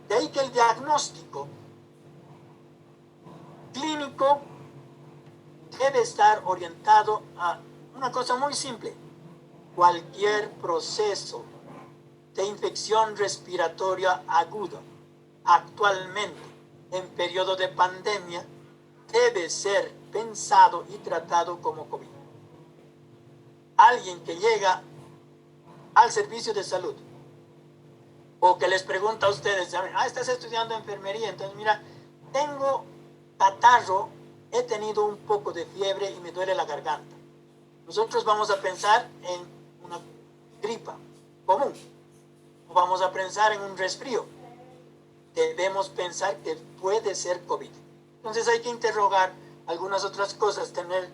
De ahí que el diagnóstico clínico debe estar orientado a una cosa muy simple. Cualquier proceso de infección respiratoria aguda actualmente en periodo de pandemia debe ser pensado y tratado como COVID. Alguien que llega al servicio de salud o que les pregunta a ustedes, estás estudiando enfermería, entonces mira, tengo catarro, he tenido un poco de fiebre y me duele la garganta. Nosotros vamos a pensar en una gripa común, o vamos a pensar en un resfrío. Debemos pensar que puede ser COVID. Entonces hay que interrogar algunas otras cosas, tener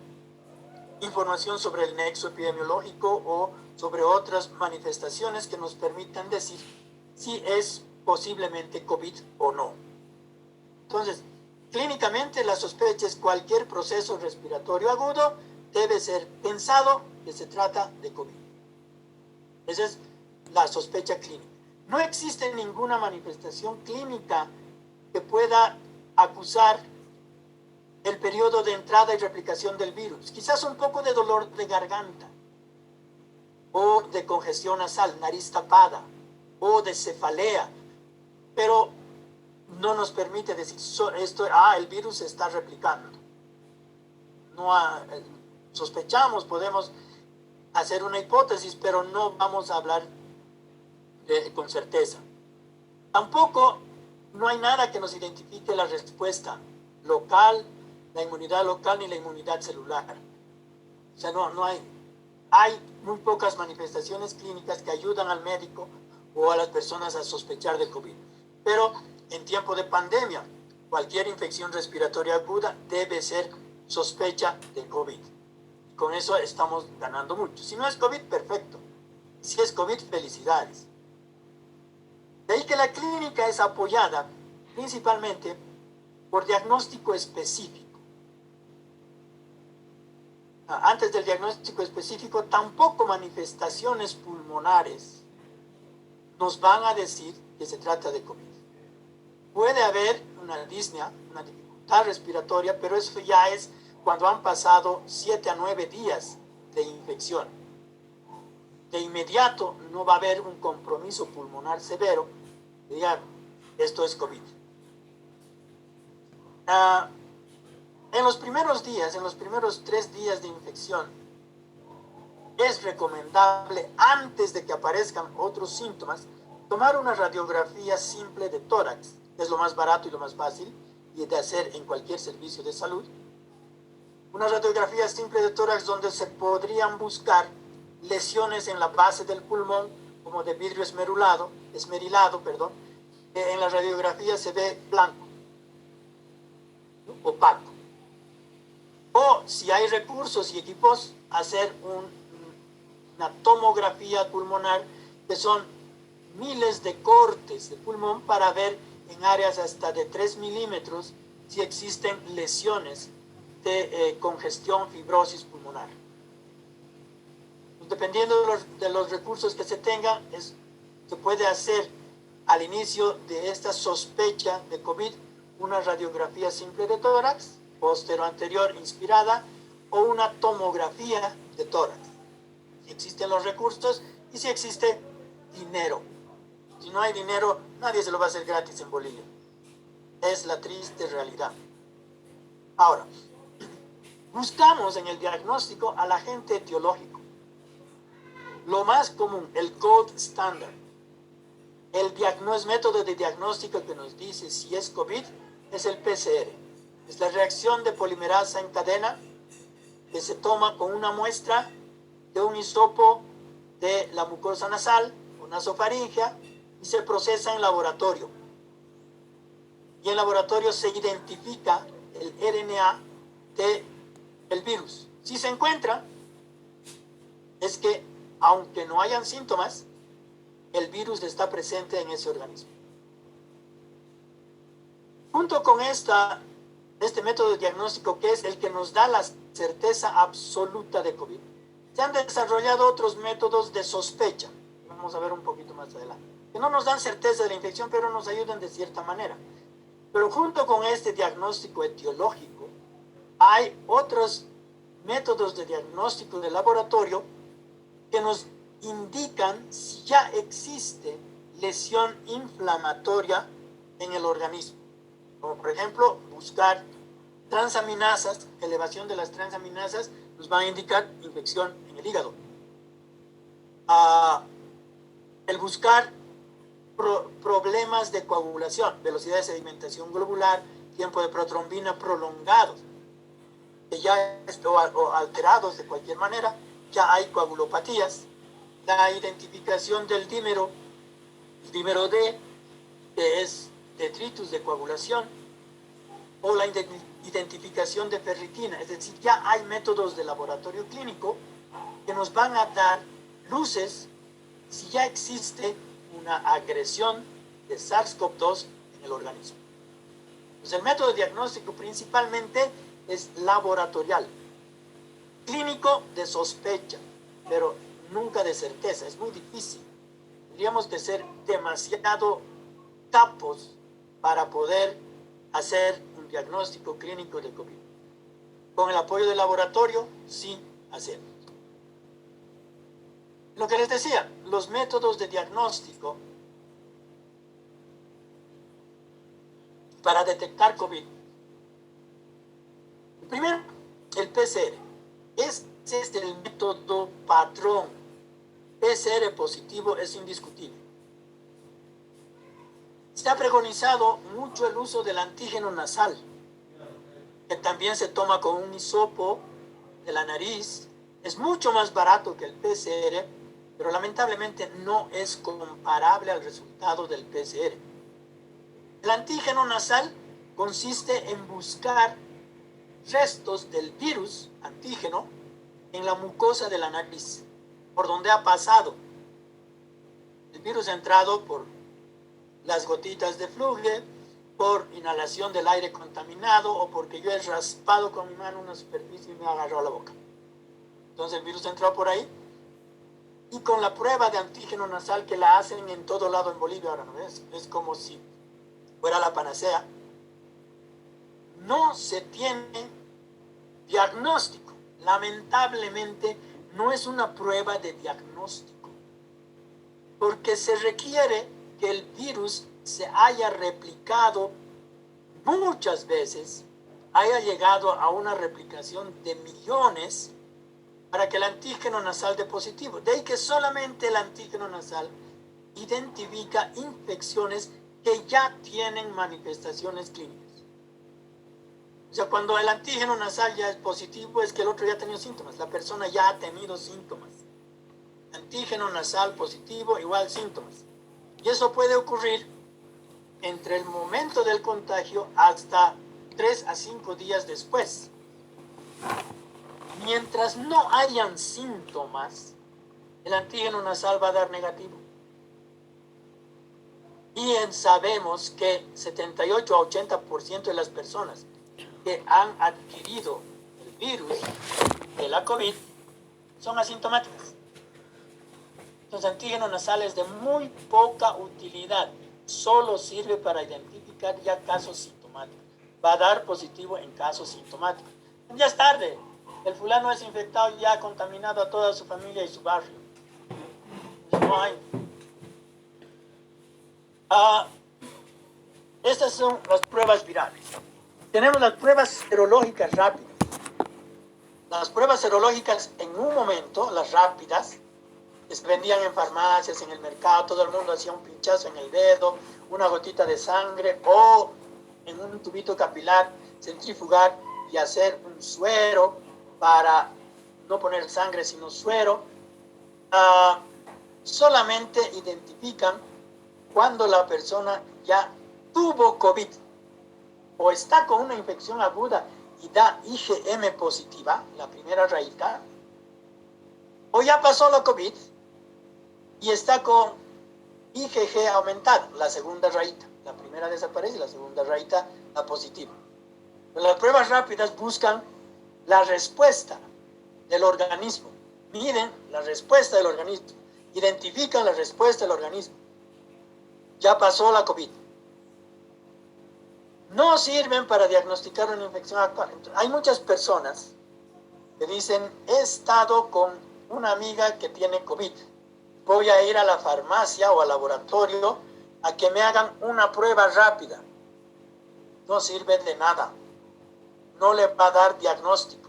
información sobre el nexo epidemiológico o sobre otras manifestaciones que nos permitan decir si es posiblemente COVID o no. Entonces, clínicamente la sospecha es cualquier proceso respiratorio agudo debe ser pensado que se trata de COVID. Esa es la sospecha clínica. No existe ninguna manifestación clínica que pueda acusar el periodo de entrada y replicación del virus. Quizás un poco de dolor de garganta, o de congestión nasal, nariz tapada, o de cefalea, pero no nos permite decir el virus se está replicando. No sospechamos, podemos hacer una hipótesis, pero no vamos a hablar con certeza. Tampoco no hay nada que nos identifique la respuesta local, la inmunidad local ni la inmunidad celular. O sea, no hay muy pocas manifestaciones clínicas que ayudan al médico o a las personas a sospechar de COVID. Pero en tiempo de pandemia, cualquier infección respiratoria aguda debe ser sospecha de COVID. Con eso estamos ganando mucho. Si no es COVID, perfecto. Si es COVID, felicidades. De ahí que la clínica es apoyada principalmente por diagnóstico específico. Antes del diagnóstico específico, tampoco manifestaciones pulmonares nos van a decir que se trata de COVID. Puede haber una disnea, una dificultad respiratoria, pero eso ya es cuando han pasado 7 a 9 días de infección. De inmediato no va a haber un compromiso pulmonar severo, digan, esto es COVID. En los primeros días, en los primeros 3 días de infección, es recomendable, antes de que aparezcan otros síntomas, tomar una radiografía simple de tórax, que es lo más barato y lo más fácil, y de hacer en cualquier servicio de salud. Una radiografía simple de tórax donde se podrían buscar lesiones en la base del pulmón, como de vidrio esmerilado, que en la radiografía se ve blanco, opaco. O si hay recursos y equipos, hacer una tomografía pulmonar, que son miles de cortes de pulmón para ver en áreas hasta de 3 milímetros si existen lesiones de congestión, fibrosis pulmonar. Dependiendo de los recursos que se tengan, se puede hacer al inicio de esta sospecha de COVID una radiografía simple de tórax, postero-anterior inspirada, o una tomografía de tórax. Si existen los recursos y si existe dinero. Si no hay dinero, nadie se lo va a hacer gratis en Bolivia. Es la triste realidad. Ahora, buscamos en el diagnóstico al agente etiológico. Lo más común, el gold standard, el método de diagnóstico que nos dice si es COVID, es el PCR. Es la reacción de polimerasa en cadena que se toma con una muestra de un hisopo de la mucosa nasal o nasofaringea y se procesa en laboratorio. Y en laboratorio se identifica el RNA del virus. Si se encuentra, es que aunque no hayan síntomas, el virus está presente en ese organismo. Junto con este método de diagnóstico, que es el que nos da la certeza absoluta de COVID, se han desarrollado otros métodos de sospecha, vamos a ver un poquito más adelante, que no nos dan certeza de la infección, pero nos ayudan de cierta manera. Pero junto con este diagnóstico etiológico, hay otros métodos de diagnóstico de laboratorio que nos indican si ya existe lesión inflamatoria en el organismo. Como por ejemplo, buscar transaminasas, elevación de las transaminasas nos va a indicar infección en el hígado. El buscar problemas de coagulación, velocidad de sedimentación globular, tiempo de protrombina prolongados, que ya o alterados de cualquier manera, ya hay coagulopatías. La identificación del dímero, el dímero D, que es detritus de coagulación, o la identificación de ferritina. Es decir, ya hay métodos de laboratorio clínico que nos van a dar luces si ya existe una agresión de SARS-CoV-2 en el organismo. Pues el método de diagnóstico principalmente es laboratorial, clínico de sospecha, pero nunca de certeza, es muy difícil. Tendríamos que ser demasiado capos para poder hacer un diagnóstico clínico de COVID. Con el apoyo del laboratorio, sí hacemos. Lo que les decía, los métodos de diagnóstico para detectar COVID. Primero, el PCR. Este es el método patrón. PCR positivo es indiscutible. Se ha preconizado mucho el uso del antígeno nasal, que también se toma con un hisopo de la nariz. Es mucho más barato que el PCR, pero lamentablemente no es comparable al resultado del PCR. El antígeno nasal consiste en buscar restos del virus antígeno en la mucosa de la nariz, por donde ha pasado. El virus ha entrado por las gotitas de flujo, por inhalación del aire contaminado o porque yo he raspado con mi mano una superficie y me ha agarrado la boca. Entonces el virus entró por ahí y con la prueba de antígeno nasal que la hacen en todo lado en Bolivia, ahora no ves, es como si fuera la panacea, no se tiene diagnóstico. Lamentablemente no es una prueba de diagnóstico, porque se requiere que el virus se haya replicado muchas veces, haya llegado a una replicación de millones para que el antígeno nasal dé positivo. De ahí que solamente el antígeno nasal identifica infecciones que ya tienen manifestaciones clínicas. O sea, cuando el antígeno nasal ya es positivo, es que el otro ya ha tenido síntomas. La persona ya ha tenido síntomas. Antígeno nasal positivo igual síntomas. Y eso puede ocurrir entre el momento del contagio hasta 3 a 5 días después. Mientras no hayan síntomas, el antígeno nasal va a dar negativo. Y sabemos que 78 a 80% de las personas que han adquirido el virus de la COVID son asintomáticas. Los antígenos nasales de muy poca utilidad, solo sirve para identificar ya casos sintomáticos. Va a dar positivo en casos sintomáticos. Ya es tarde, el fulano es infectado y ya ha contaminado a toda su familia y su barrio. No hay. Estas son las pruebas virales. Tenemos las pruebas serológicas rápidas. Las pruebas serológicas en un momento, las rápidas, que se vendían en farmacias, en el mercado, todo el mundo hacía un pinchazo en el dedo, una gotita de sangre o en un tubito capilar, centrifugar y hacer un suero para no poner sangre sino suero. Solamente identifican cuando la persona ya tuvo COVID o está con una infección aguda y da IgM positiva, la primera rayita, o ya pasó la COVID y está con IgG aumentado, la segunda rayita. La primera desaparece, la segunda rayita da positiva. Pero las pruebas rápidas buscan la respuesta del organismo, miden la respuesta del organismo, identifican la respuesta del organismo. Ya pasó la COVID. No sirven para diagnosticar una infección actual. Hay muchas personas que dicen, he estado con una amiga que tiene COVID. Voy a ir a la farmacia o al laboratorio a que me hagan una prueba rápida. No sirve de nada. No le va a dar diagnóstico.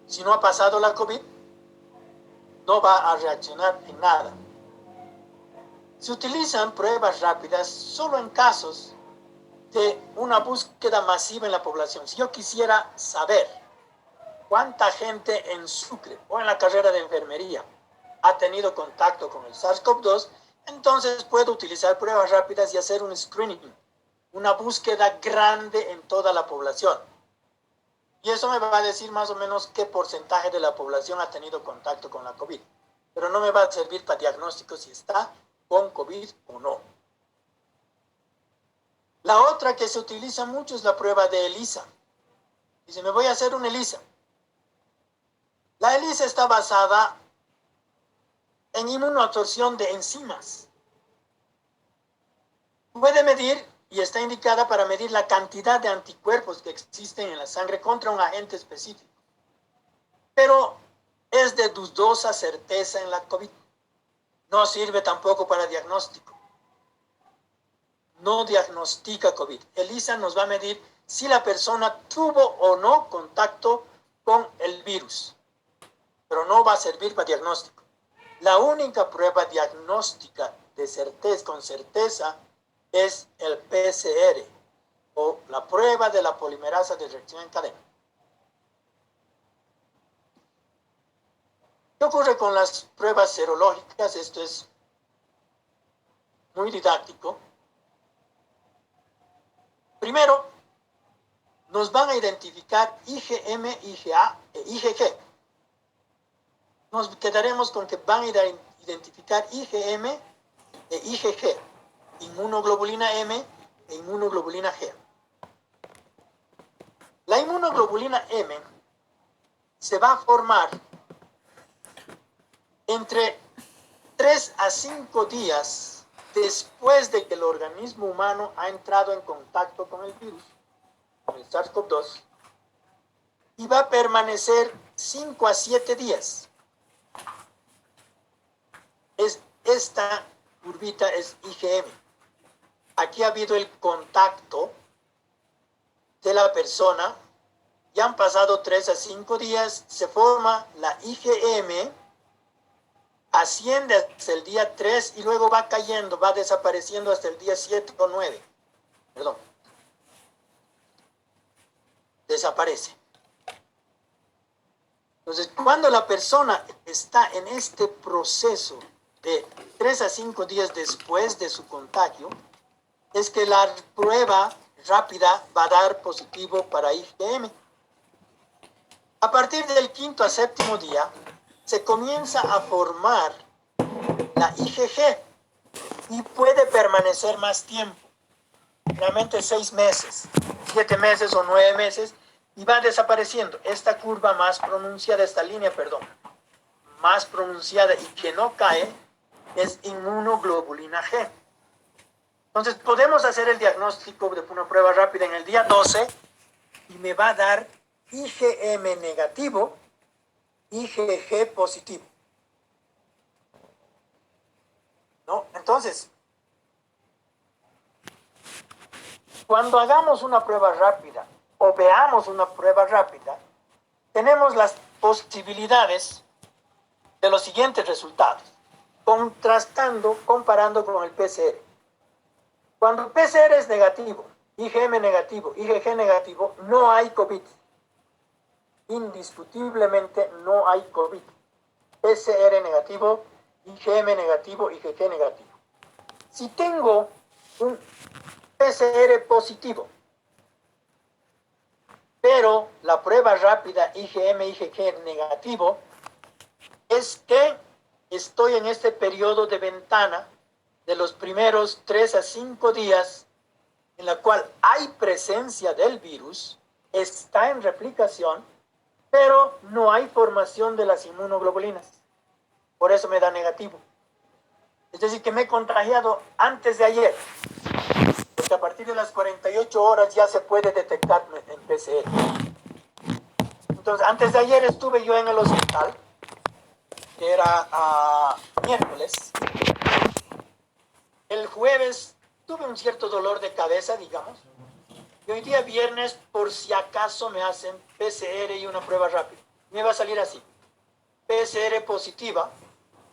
Si no ha pasado la COVID, no va a reaccionar en nada. Se utilizan pruebas rápidas solo en casos de una búsqueda masiva en la población. Si yo quisiera saber cuánta gente en Sucre o en la carrera de enfermería ha tenido contacto con el SARS-CoV-2, entonces puedo utilizar pruebas rápidas y hacer un screening, una búsqueda grande en toda la población. Y eso me va a decir más o menos qué porcentaje de la población ha tenido contacto con la COVID. Pero no me va a servir para diagnóstico si está con COVID o no. La otra que se utiliza mucho es la prueba de ELISA. Dice, me voy a hacer un ELISA. La ELISA está basada en inmunoabsorción de enzimas. Puede medir y está indicada para medir la cantidad de anticuerpos que existen en la sangre contra un agente específico. Pero es de dudosa certeza en la COVID. No sirve tampoco para diagnóstico. No diagnostica COVID. ELISA nos va a medir si la persona tuvo o no contacto con el virus, pero no va a servir para diagnóstico. La única prueba diagnóstica de certeza, con certeza, es el PCR, o la prueba de la polimerasa de reacción en cadena. ¿Qué ocurre con las pruebas serológicas? Esto es muy didáctico. Primero, nos van a identificar IgM, IgA e IgG. Nos quedaremos con que van a identificar IgM e IgG, inmunoglobulina M e inmunoglobulina G. La inmunoglobulina M se va a formar entre 3 a 5 días después de que el organismo humano ha entrado en contacto con el virus, con el SARS-CoV-2, y va a permanecer 5 a 7 días. Esta curvita es IgM. Aquí ha habido el contacto de la persona, ya han pasado 3 a 5 días, se forma la IgM, asciende hasta el día 3 y luego va cayendo, va desapareciendo hasta el día 7 o 9. Perdón. Desaparece. Entonces, cuando la persona está en este proceso de 3 a 5 días después de su contagio, es que la prueba rápida va a dar positivo para IgM. A partir del 5º a 7º día, se comienza a formar la IgG y puede permanecer más tiempo, realmente 6 meses, 7 meses o 9 meses, y va desapareciendo. Esta curva más pronunciada, esta línea, perdón, más pronunciada y que no cae, es inmunoglobulina G. Entonces podemos hacer el diagnóstico de una prueba rápida en el día 12 y me va a dar IgM negativo, IgG positivo. ¿No? Entonces, cuando hagamos una prueba rápida o veamos una prueba rápida, tenemos las posibilidades de los siguientes resultados, comparando con el PCR. Cuando el PCR es negativo, IgM negativo, IgG negativo, no hay COVID. Indiscutiblemente no hay COVID. PCR negativo, IgM negativo, IgG negativo. Si tengo un PCR positivo, pero la prueba rápida IgM, IgG negativo, es que estoy en este periodo de ventana de los primeros 3 a 5 días en la cual hay presencia del virus, está en replicación, pero no hay formación de las inmunoglobulinas. Por eso me da negativo. Es decir, que me he contagiado antes de ayer, porque a partir de las 48 horas ya se puede detectar en PCR. Entonces, antes de ayer estuve yo en el hospital, que era miércoles. El jueves tuve un cierto dolor de cabeza, digamos, y hoy día viernes, por si acaso me hacen PCR y una prueba rápida. Me va a salir así: PCR positiva,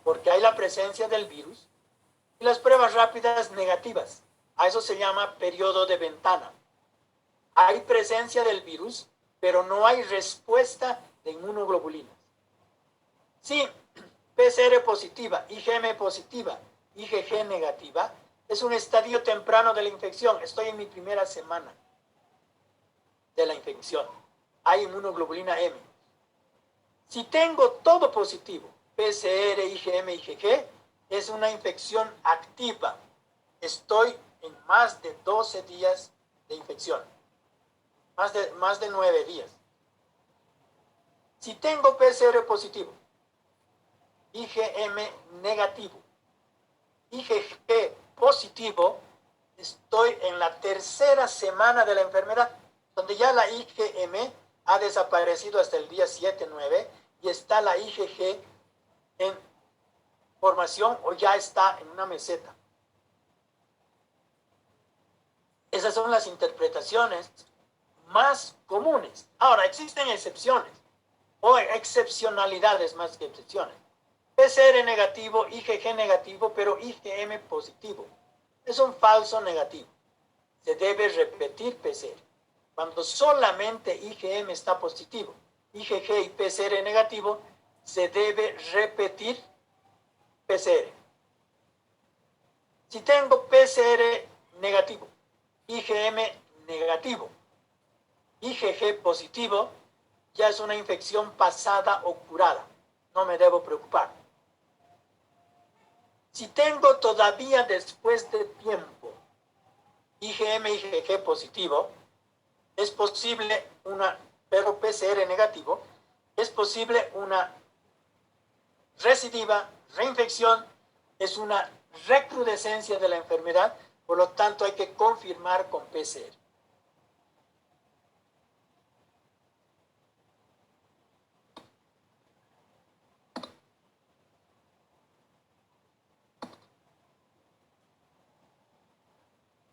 porque hay la presencia del virus, y las pruebas rápidas negativas. A eso se llama periodo de ventana. Hay presencia del virus, pero no hay respuesta de inmunoglobulinas. Sí, PCR positiva, IgM positiva, IgG negativa, es un estadio temprano de la infección. Estoy en mi primera semana de la infección. Hay inmunoglobulina M. Si tengo todo positivo, PCR, IgM, IgG, es una infección activa. Estoy en más de 12 días de infección. Más de 9 días. Si tengo PCR positivo, IgM negativo, IgG positivo, estoy en la tercera semana de la enfermedad, donde ya la IgM ha desaparecido hasta el día 7-9 y está la IgG en formación o ya está en una meseta. Esas son las interpretaciones más comunes. Ahora, existen excepciones o excepcionalidades más que excepciones. PCR negativo, IgG negativo, pero IgM positivo. Es un falso negativo. Se debe repetir PCR. Cuando solamente IgM está positivo, IgG y PCR negativo, se debe repetir PCR. Si tengo PCR negativo, IgM negativo, IgG positivo, ya es una infección pasada o curada. No me debo preocupar. Si tengo todavía después de tiempo IgM, IgG positivo, es posible pero PCR negativo, es posible una recidiva, reinfección, es una recrudescencia de la enfermedad, por lo tanto hay que confirmar con PCR.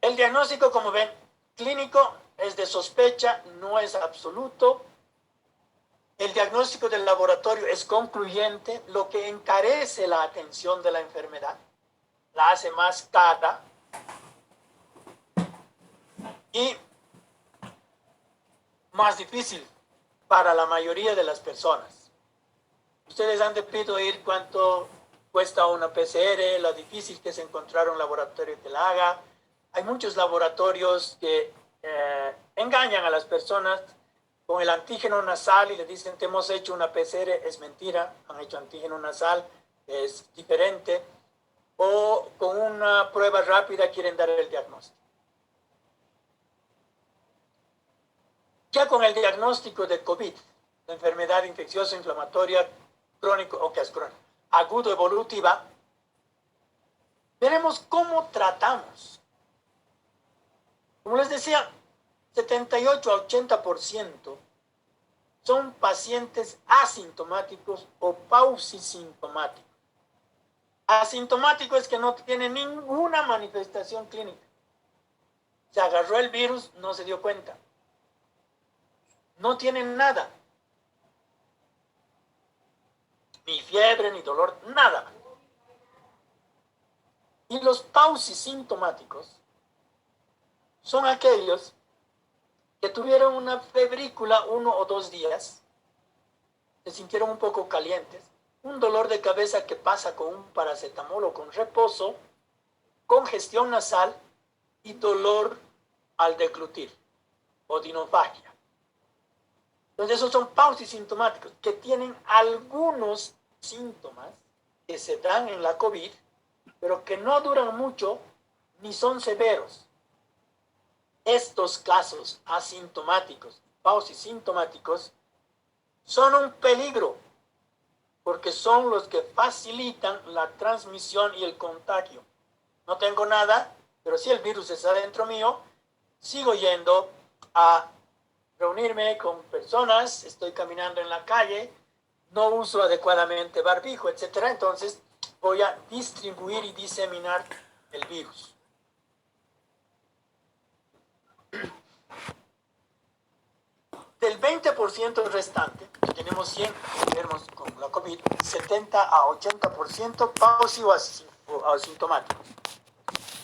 El diagnóstico, como ven, clínico es de sospecha, no es absoluto. El diagnóstico del laboratorio es concluyente, lo que encarece la atención de la enfermedad, la hace más cara y más difícil para la mayoría de las personas. Ustedes han debido oír cuánto cuesta una PCR, lo difícil que es encontrar un laboratorio que la haga. Hay muchos laboratorios que engañan a las personas con el antígeno nasal y le dicen te hemos hecho una PCR, es mentira, han hecho antígeno nasal, es diferente, o con una prueba rápida quieren dar el diagnóstico. Ya con el diagnóstico de COVID, la enfermedad infecciosa inflamatoria crónico o que es crónico, agudo evolutiva, veremos cómo tratamos. Como les decía, 78 a 80% son pacientes asintomáticos o pausisintomáticos. Asintomático es que no tiene ninguna manifestación clínica. Se agarró el virus, no se dio cuenta. No tienen nada. Ni fiebre, ni dolor, nada. Y los pausisintomáticos son aquellos que tuvieron una febrícula 1 o 2 días, se sintieron un poco calientes, un dolor de cabeza que pasa con un paracetamol o con reposo, congestión nasal y dolor al deglutir o dinofagia. Entonces esos son pausisintomáticos que tienen algunos síntomas que se dan en la COVID, pero que no duran mucho ni son severos. Estos casos asintomáticos, pausisintomáticos, son un peligro porque son los que facilitan la transmisión y el contagio. No tengo nada, pero si el virus está dentro mío, sigo yendo a reunirme con personas, estoy caminando en la calle, no uso adecuadamente barbijo, etc. Entonces voy a distribuir y diseminar el virus. Del 20% restante, que tenemos 100 enfermos con la COVID, 70 a 80% pausi o asintomáticos.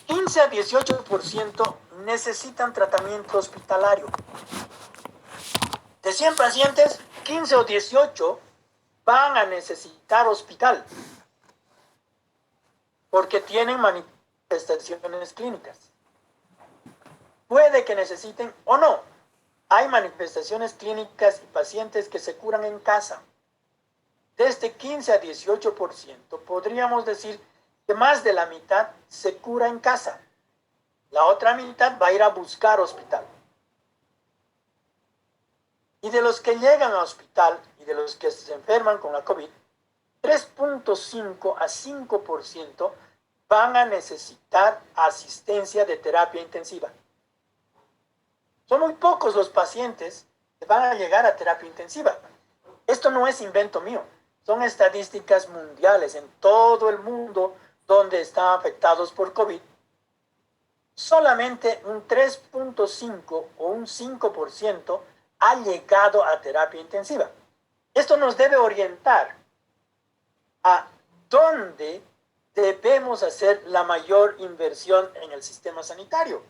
15 a 18% necesitan tratamiento hospitalario. De 100 pacientes, 15 o 18 van a necesitar hospital porque tienen manifestaciones clínicas. Puede que necesiten o no. Hay manifestaciones clínicas y pacientes que se curan en casa. Desde 15 a 18% podríamos decir que más de la mitad se cura en casa. La otra mitad va a ir a buscar hospital. Y de los que llegan a hospital y de los que se enferman con la COVID, 3.5 a 5% van a necesitar asistencia de terapia intensiva. Son muy pocos los pacientes que van a llegar a terapia intensiva. Esto no es invento mío, son estadísticas mundiales en todo el mundo donde están afectados por COVID. Solamente un 3.5 o un 5% ha llegado a terapia intensiva. Esto nos debe orientar a dónde debemos hacer la mayor inversión en el sistema sanitario.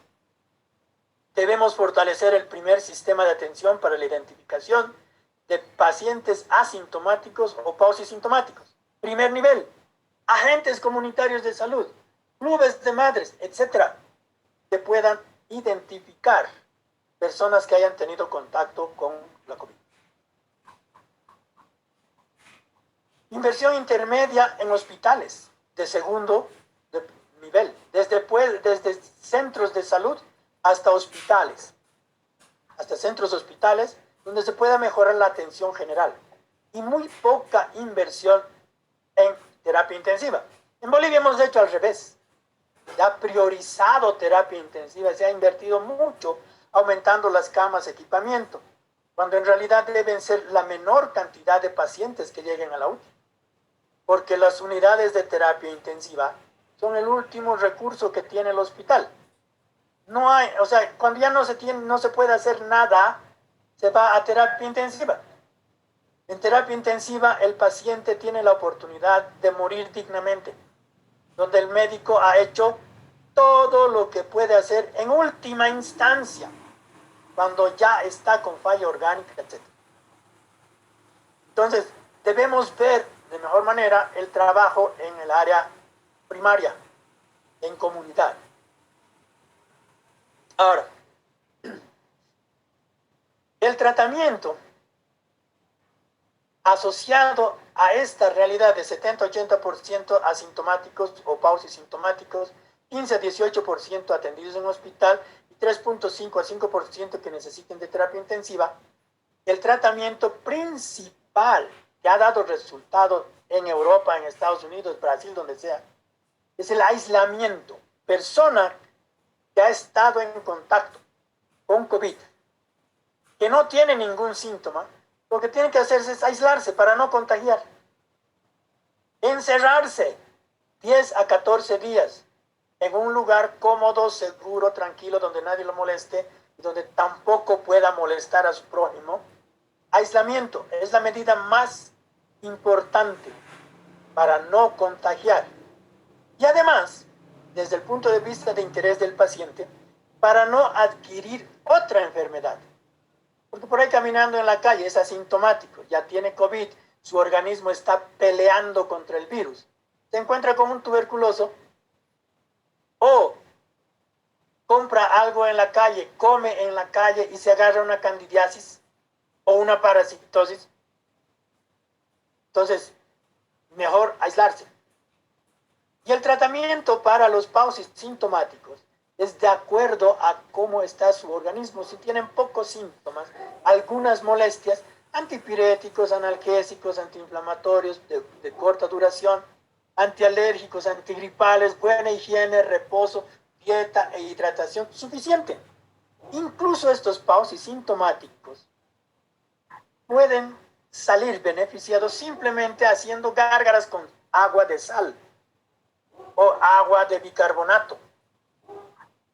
Debemos fortalecer el primer sistema de atención para la identificación de pacientes asintomáticos o pausisintomáticos. Primer nivel, agentes comunitarios de salud, clubes de madres, etcétera, que puedan identificar personas que hayan tenido contacto con la COVID. Inversión intermedia en hospitales de segundo nivel, desde centros de salud hasta hospitales, hasta centros hospitales donde se pueda mejorar la atención general, y muy poca inversión en terapia intensiva. En Bolivia hemos hecho al revés. Se ha priorizado terapia intensiva, se ha invertido mucho aumentando las camas, equipamiento, cuando en realidad deben ser la menor cantidad de pacientes que lleguen a la UTI, porque las unidades de terapia intensiva son el último recurso que tiene el hospital. No hay, o sea, cuando ya no se puede hacer nada, se va a terapia intensiva. En terapia intensiva el paciente tiene la oportunidad de morir dignamente, donde el médico ha hecho todo lo que puede hacer en última instancia, cuando ya está con falla orgánica, etc. Entonces, debemos ver de mejor manera el trabajo en el área primaria, en comunidad. Ahora, el tratamiento asociado a esta realidad de 70-80% asintomáticos o pausisintomáticos, 15-18% atendidos en hospital y 3.5 a 5% que necesiten de terapia intensiva, el tratamiento principal que ha dado resultado en Europa, en Estados Unidos, Brasil, donde sea, es el aislamiento. Persona que ha estado en contacto con COVID, que no tiene ningún síntoma, lo que tiene que hacerse es aislarse para no contagiar. Encerrarse 10 a 14 días en un lugar cómodo, seguro, tranquilo, donde nadie lo moleste y donde tampoco pueda molestar a su prójimo. Aislamiento es la medida más importante para no contagiar. Y además, desde el punto de vista de interés del paciente, para no adquirir otra enfermedad. Porque por ahí caminando en la calle es asintomático, ya tiene COVID, su organismo está peleando contra el virus. Se encuentra con un tuberculoso o compra algo en la calle, come en la calle y se agarra una candidiasis o una parasitosis. Entonces, mejor aislarse. Y el tratamiento para los pausisintomáticos es de acuerdo a cómo está su organismo. Si tienen pocos síntomas, algunas molestias, antipiréticos, analgésicos, antiinflamatorios de corta duración, antialérgicos, antigripales, buena higiene, reposo, dieta e hidratación suficiente. Incluso estos pausisintomáticos pueden salir beneficiados simplemente haciendo gárgaras con agua de sal o agua de bicarbonato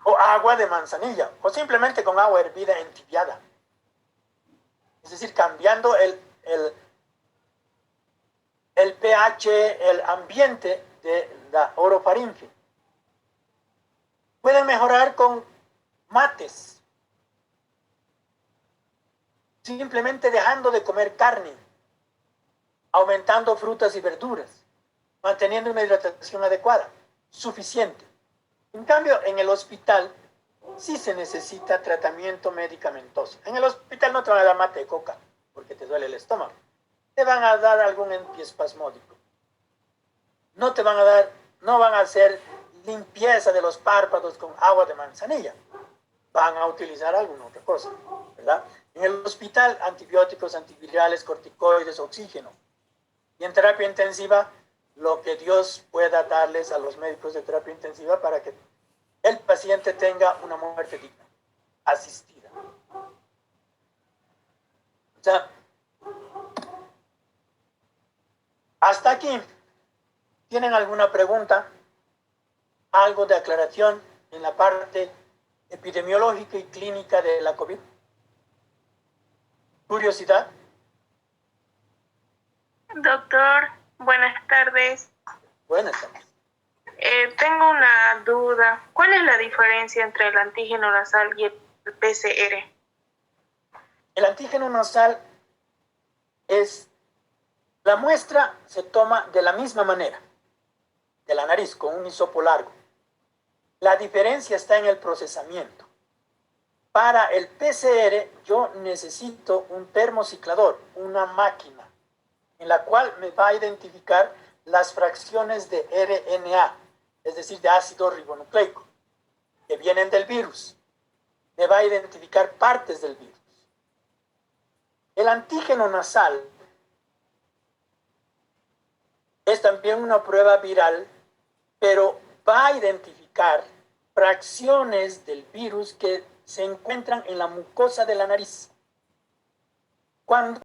o agua de manzanilla, o simplemente con agua hervida entibiada. Es decir, cambiando el pH, el ambiente de la orofaringe. Pueden mejorar con mates, simplemente dejando de comer carne, aumentando frutas y verduras, manteniendo una hidratación adecuada, suficiente. En cambio, en el hospital sí se necesita tratamiento medicamentoso. En el hospital no te van a dar mate de coca porque te duele el estómago. Te van a dar algún antiespasmódico. No van a hacer limpieza de los párpados con agua de manzanilla. Van a utilizar alguna otra cosa, ¿verdad? En el hospital, antibióticos, antivirales, corticoides, oxígeno. Y en terapia intensiva, lo que Dios pueda darles a los médicos de terapia intensiva para que el paciente tenga una muerte digna, asistida. O sea, hasta aquí, ¿tienen alguna pregunta? ¿Algo de aclaración en la parte epidemiológica y clínica de la COVID? ¿Curiosidad? Doctor, buenas tardes. Buenas tardes. Tengo una duda. ¿Cuál es la diferencia entre el antígeno nasal y el PCR? El antígeno nasal es, la muestra se toma de la misma manera, de la nariz, con un hisopo largo. La diferencia está en el procesamiento. Para el PCR yo necesito un termociclador, una máquina, en la cual me va a identificar las fracciones de RNA, es decir, de ácido ribonucleico, que vienen del virus. Me va a identificar partes del virus. El antígeno nasal es también una prueba viral, pero va a identificar fracciones del virus que se encuentran en la mucosa de la nariz. Cuando